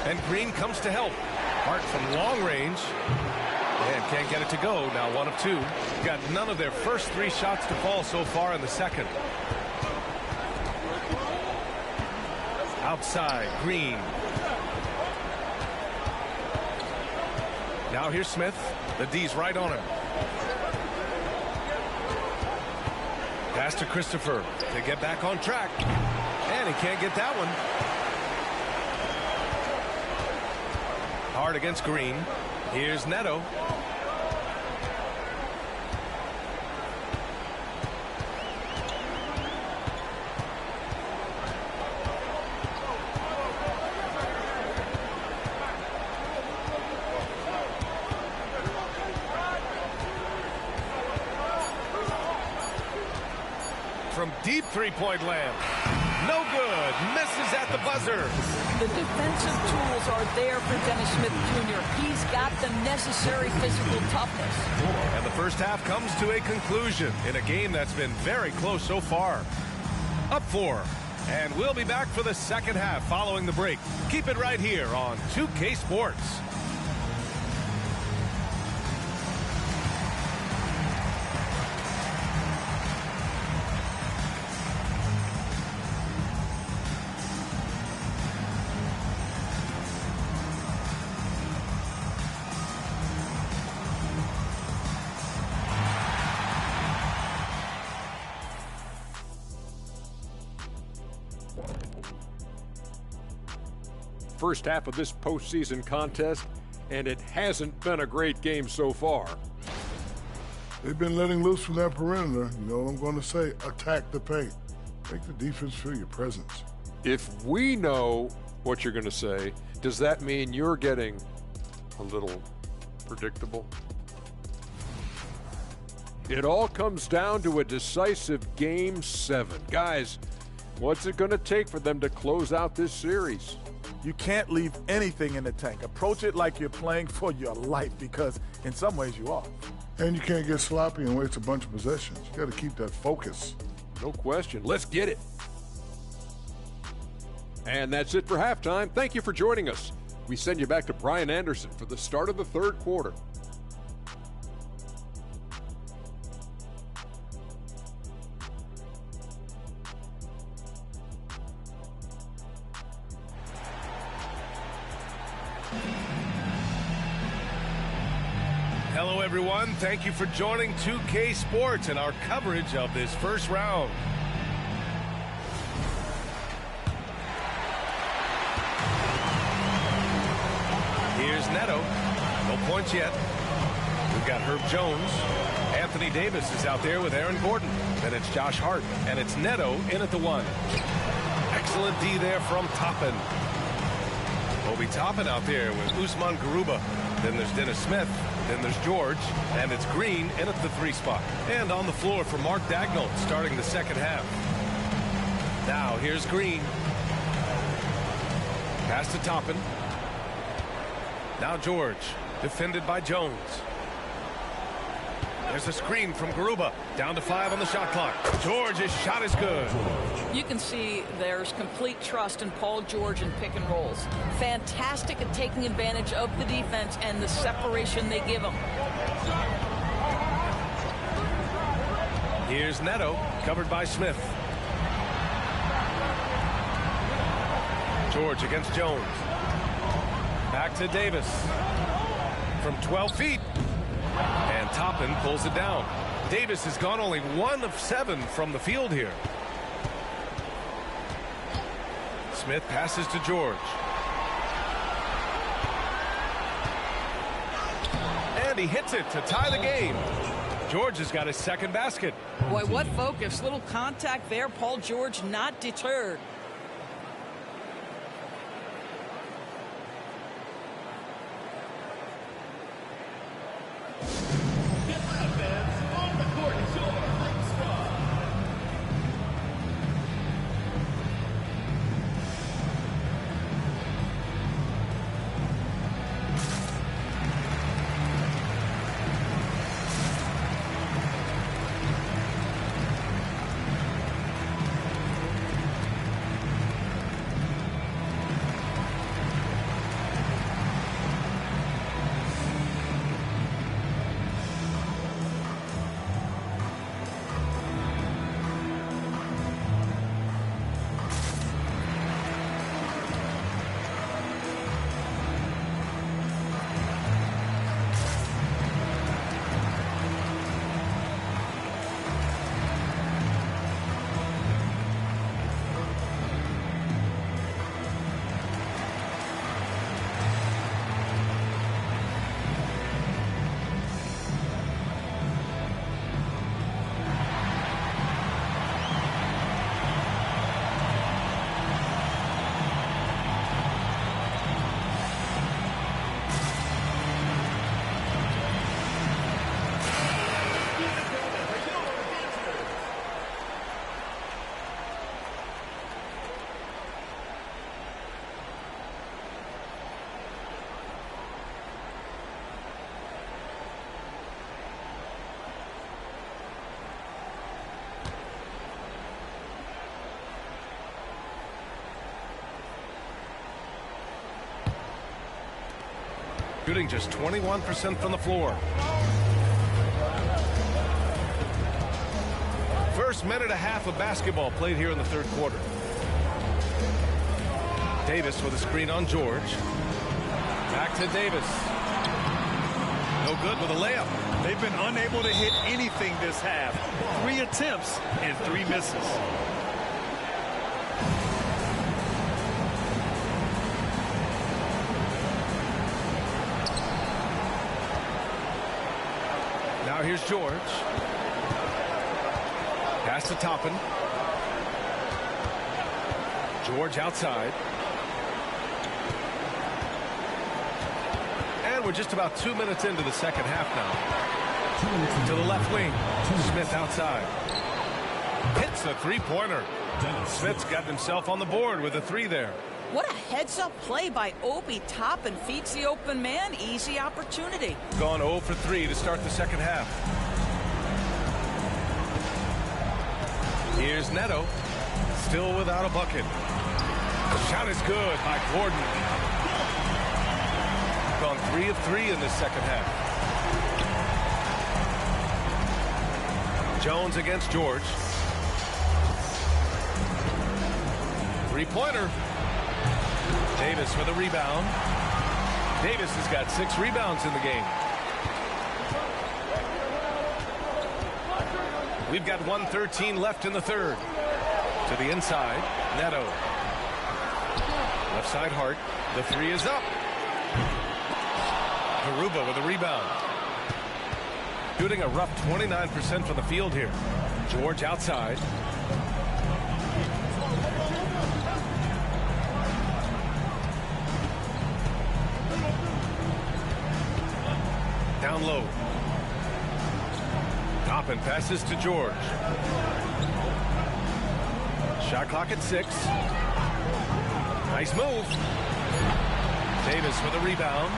Speaker 12: And Green comes to help. Hart from long range. And can't get it to go. Now 1 of 2. Got none of their first 3 shots to fall so far in the second. Outside, Green. Now here's Smith. The D's right on him. Pass to Christopher to get back on track. And he can't get that one. Hard against Green. Here's Neto. three-point land. No good. Misses at the buzzer.
Speaker 21: The defensive tools are there for Dennis Smith Jr. He's got the necessary physical toughness.
Speaker 12: And the first half comes to a conclusion in a game that's been very close so far. Up 4. And we'll be back for the second half following the break. Keep it right here on 2K Sports.
Speaker 6: First half of this postseason contest, and it hasn't been a great game so far.
Speaker 7: They've been letting loose from that perimeter. You know what I'm going to say? Attack the paint. Make the defense feel your presence.
Speaker 6: If we know what you're going to say, does that mean you're getting a little predictable? It all comes down to a decisive Game 7. Guys, what's it going to take for them to close out this series?
Speaker 8: You can't leave anything in the tank. Approach it like you're playing for your life, because in some ways you are.
Speaker 7: And you can't get sloppy and waste a bunch of possessions. You got to keep that focus.
Speaker 6: No question. Let's get it. And that's it for halftime. Thank you for joining us. We send you back to Brian Anderson for the start of the third quarter.
Speaker 12: Hello, everyone. Thank you for joining 2K Sports and our coverage of this first round. Here's Neto. No points yet. We've got Herb Jones. Anthony Davis is out there with Aaron Gordon. Then it's Josh Hart. And it's Neto in at the 1. Excellent D there from Toppin. Obi Toppin out there with Usman Garuba. Then there's Dennis Smith. Then there's George. And it's Green in at the 3 spot. And on the floor for Mark Daigneault starting the second half. Now here's Green. Pass to Toppin. Now George, defended by Jones. There's a screen from Garuba. Down to 5 on the shot clock. George's shot is good.
Speaker 21: You can see there's complete trust in Paul George in pick and rolls. Fantastic at taking advantage of the defense and the separation they give him.
Speaker 12: Here's Neto, covered by Smith. George against Jones. Back to Davis. From 12 feet. And Toppin pulls it down. Davis has gone only 1 of 7 from the field here. Smith passes to George. And he hits it to tie the game. George has got his second basket.
Speaker 21: Boy, what focus. Little contact there. Paul George not deterred.
Speaker 12: shooting just 21% from the floor. First minute and a half of basketball played here in the third quarter. Davis with a screen on George. Back to Davis. No good with a layup.
Speaker 13: They've been unable to hit anything this half. 3 attempts and 3 misses.
Speaker 12: Now here's George. Pass to Toppin. George outside. And we're just about 2 minutes into the second half now. To the left wing. Smith outside. Hits a three-pointer. Smith's got himself on the board with a 3 there.
Speaker 21: What a heads-up play by Obi Toppin. Feeds the open man. Easy opportunity.
Speaker 12: Gone 0 for 3 to start the second half. Here's Neto. Still without a bucket. The shot is good by Gordon. Gone 3 of 3 in this second half. Jones against George. Three-pointer. Davis with a rebound. Davis has got 6 rebounds in the game. We've got 1:13 left in the third. To the inside, Neto. Left side Hart. The 3 is up. Garuba with a rebound. Shooting a rough 29% from the field here. George outside. Down low. Toppin passes to George. Shot clock at 6. Nice move. Davis with a rebound.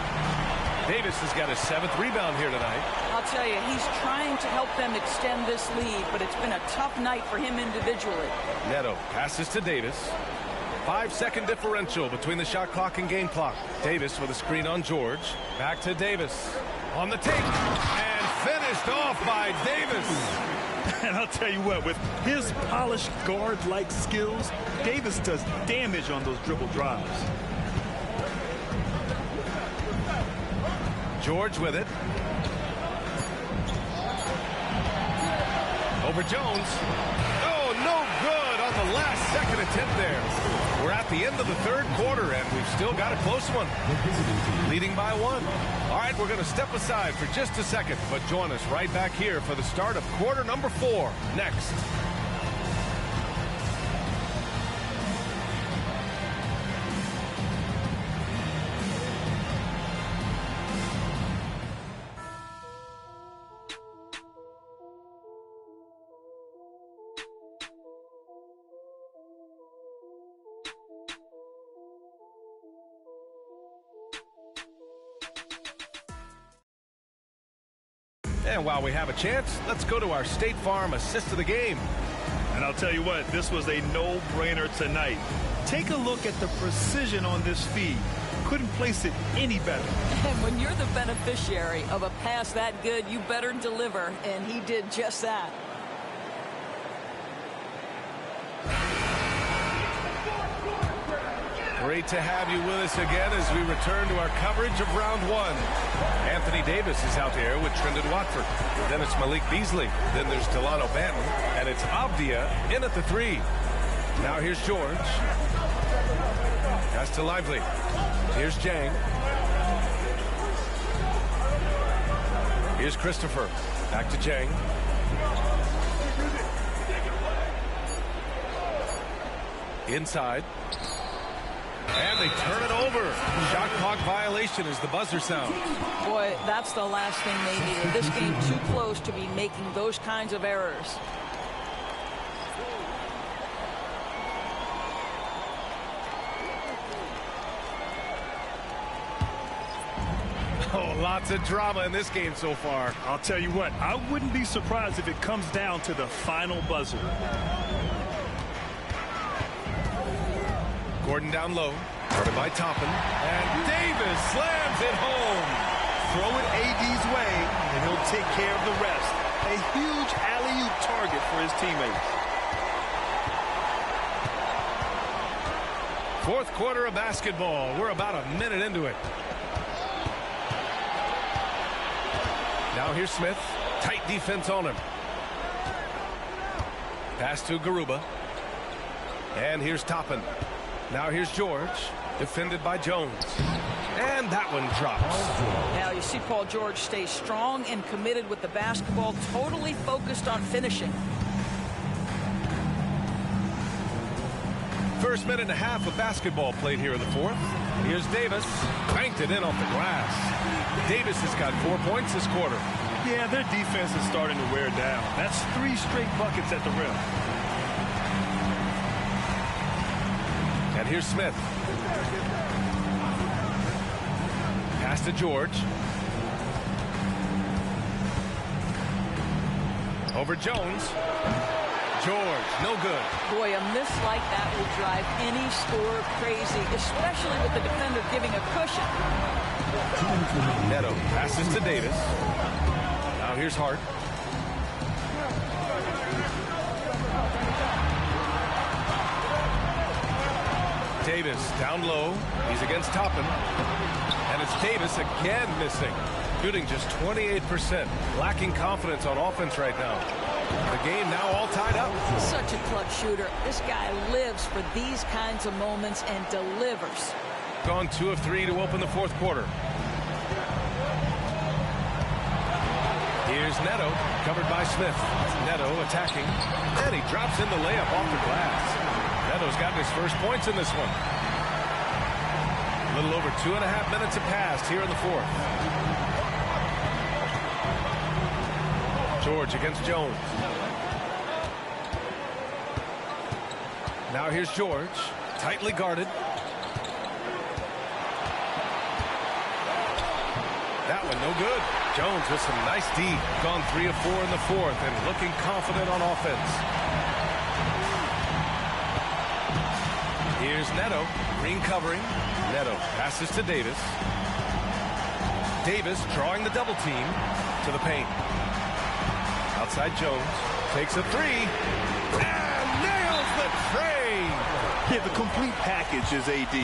Speaker 12: Davis has got his 7th rebound here tonight.
Speaker 21: I'll tell you, he's trying to help them extend this lead, but it's been a tough night for him individually.
Speaker 12: Neto passes to Davis. 5-second differential between the shot clock and game clock. Davis with a screen on George. Back to Davis. On the take. And finished off by Davis.
Speaker 13: And I'll tell you what, with his polished guard-like skills, Davis does damage on those dribble drives.
Speaker 12: George with it. Over Jones. Oh, no good on the last second attempt there. We're at the end of the third quarter, and we've still got a close one. Leading by 1. All right, we're going to step aside for just a second, but join us right back here for the start of quarter number 4 next. And while we have a chance, let's go to our State Farm assist of the game.
Speaker 13: And I'll tell you what, this was a no-brainer tonight. Take a look at the precision on this feed. Couldn't place it any better.
Speaker 21: And when you're the beneficiary of a pass that good, you better deliver, and he did just that.
Speaker 12: Great to have you with us again as we return to our coverage of round 1. Anthony Davis is out there with Trendon Watford. Then it's Malik Beasley. Then there's Delano Banton. And it's Avdia in at the 3. Now here's George. Pass to Lively. Here's Jang. Here's Christopher. Back to Jang. Inside. And they turn it over. Shot clock violation as the buzzer sounds.
Speaker 21: Boy, that's the last thing they needed. This game too close to be making those kinds of errors.
Speaker 12: Oh, lots of drama in this game so far.
Speaker 13: I'll tell you what, I wouldn't be surprised if it comes down to the final buzzer.
Speaker 12: Gordon down low. Guarded by Toppin. And Davis slams it home.
Speaker 13: Throw it AD's way, and he'll take care of the rest. A huge alley-oop target for his teammates.
Speaker 12: Fourth quarter of basketball. We're about a minute into it. Now here's Smith. Tight defense on him. Pass to Garuba. And here's Toppin. Now here's George. Defended by Jones. And that one drops.
Speaker 21: Now you see Paul George stay strong and committed with the basketball, totally focused on finishing.
Speaker 12: First minute and a half of basketball played here in the fourth. Here's Davis. Banked it in off the glass. Davis has got 4 points this quarter.
Speaker 13: Yeah, their defense is starting to wear down. That's 3 straight buckets at the rim.
Speaker 12: And here's Smith. Pass to George. Over Jones. George, no good.
Speaker 21: Boy, a miss like that will drive any scorer crazy, especially with the defender giving a cushion.
Speaker 12: Neto passes to Davis. Now here's Hart. Davis down low. He's against Toppin. And it's Davis again missing. Shooting just 28%. Lacking confidence on offense right now. The game now all tied up.
Speaker 21: Such a clutch shooter. This guy lives for these kinds of moments and delivers.
Speaker 12: Gone 2 of 3 to open the fourth quarter. Here's Neto, covered by Smith. Neto attacking, and he drops in the layup off the glass. Neto's gotten his first points in this one. A little over 2.5 minutes have passed here in the fourth. George against Jones. Now here's George, tightly guarded. That one no good. Jones with some nice D. Gone 3 of 4 in the fourth and looking confident on offense. Here's Neto. Green covering. Neto passes to Davis. Davis drawing the double team to the paint. Outside Jones. Takes a 3. And nails the tray.
Speaker 13: Yeah, the complete package is AD.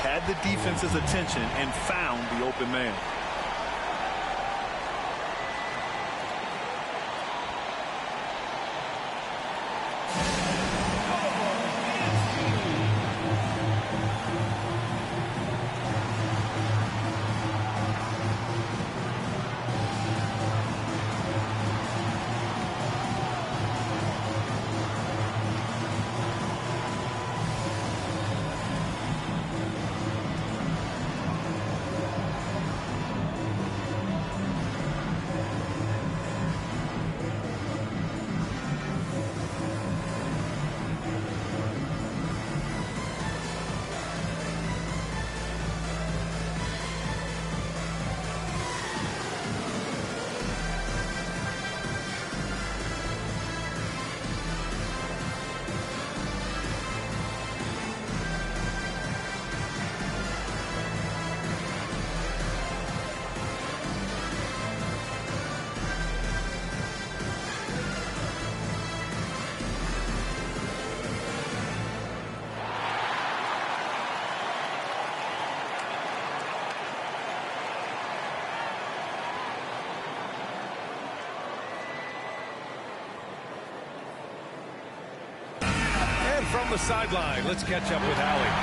Speaker 13: Had the defense's attention and found the open man.
Speaker 12: From the sideline, let's catch up with Allie.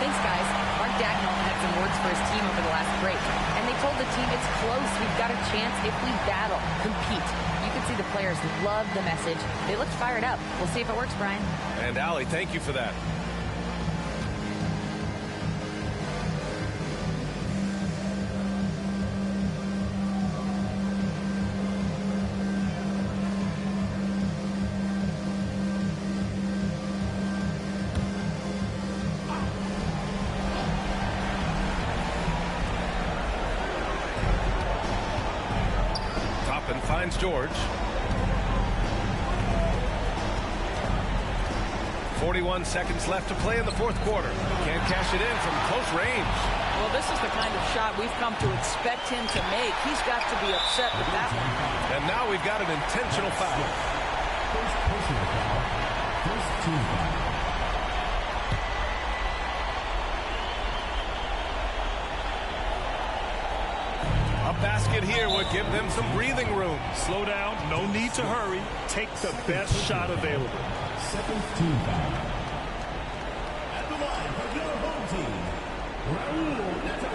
Speaker 15: Thanks, guys. Mark Dagnall had some words for his team over the last break, and they told the team it's close. We've got a chance if we battle, compete. You can see the players love the message. They looked fired up. We'll see if it works, Brian.
Speaker 12: And Allie, thank you for that. Finds George. 41 seconds left to play in the fourth quarter. Can't cash it in from close range.
Speaker 21: Well, this is the kind of shot we've come to expect him to make. He's got to be upset with that one.
Speaker 12: And now we've got an intentional foul.
Speaker 5: First personal foul. First team foul.
Speaker 12: A basket here would give them some breathing room.
Speaker 13: Slow down. No need to hurry. Take the best shot available.
Speaker 5: Second team foul. At the line for your home team, Raul Neto.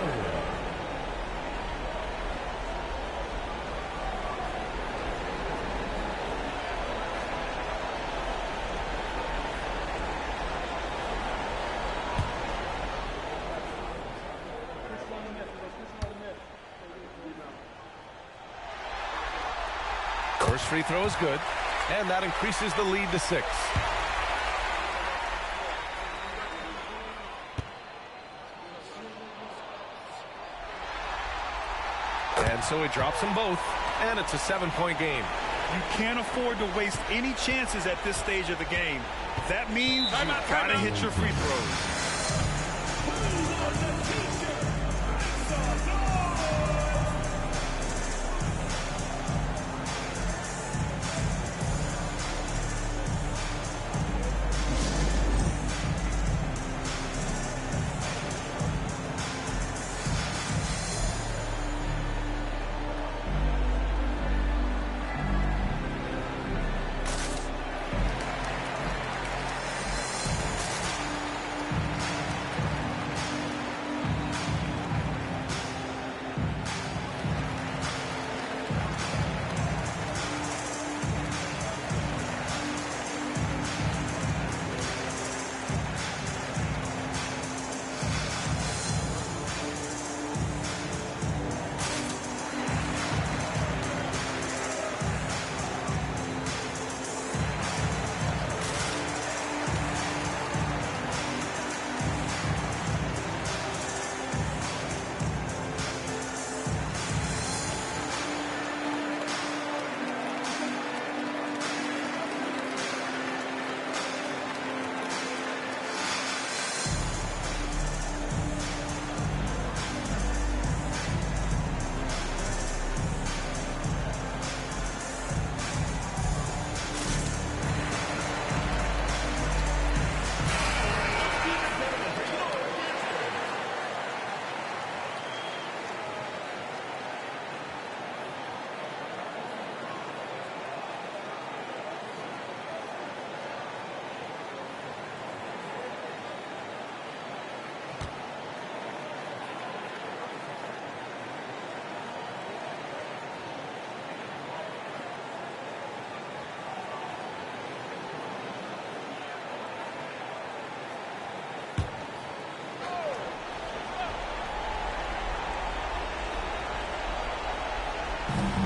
Speaker 12: First free throw is good, and that increases the lead to 6. And so he drops them both, and it's a 7-point game.
Speaker 13: You can't afford to waste any chances at this stage of the game. That means you've got to hit your free throws.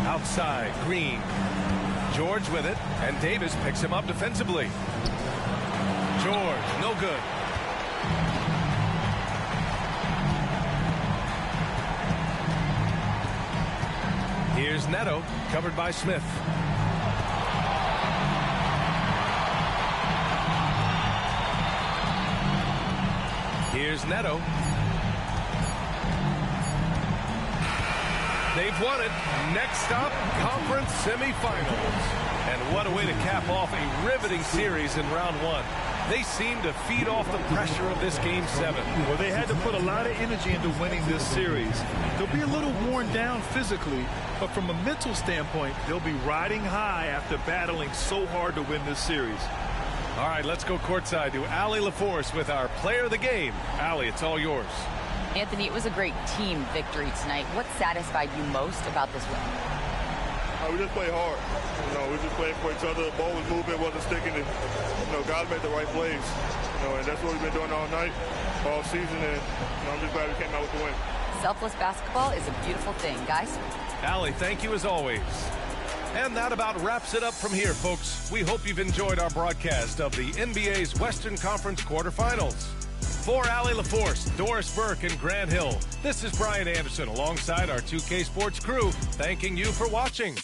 Speaker 12: Outside, Green. George with it, and Davis picks him up defensively. George, no good. Here's Neto, covered by Smith. Here's Neto. They've won it. Next stop, conference semifinals. And what a way to cap off a riveting series in round 1. They seem to feed off the pressure of this Game 7.
Speaker 13: Well, they had to put a lot of energy into winning this series. They'll be a little worn down physically, but from a mental standpoint, they'll be riding high after battling so hard to win this series.
Speaker 12: All right, let's go courtside to Allie LaForce with our player of the game. Allie, it's all yours.
Speaker 15: Anthony, it was a great team victory tonight. What satisfied you most about this win?
Speaker 4: We just played hard. We just played for each other. The ball was moving, wasn't sticking. And, God made the right plays. And that's what we've been doing all night, all season. And I'm just glad we came out with the win.
Speaker 15: Selfless basketball is a beautiful thing, guys.
Speaker 12: Allie, thank you as always. And that about wraps it up from here, folks. We hope you've enjoyed our broadcast of the NBA's Western Conference quarterfinals. For Allie LaForce, Doris Burke, and Grant Hill, this is Brian Anderson alongside our 2K Sports crew, thanking you for watching.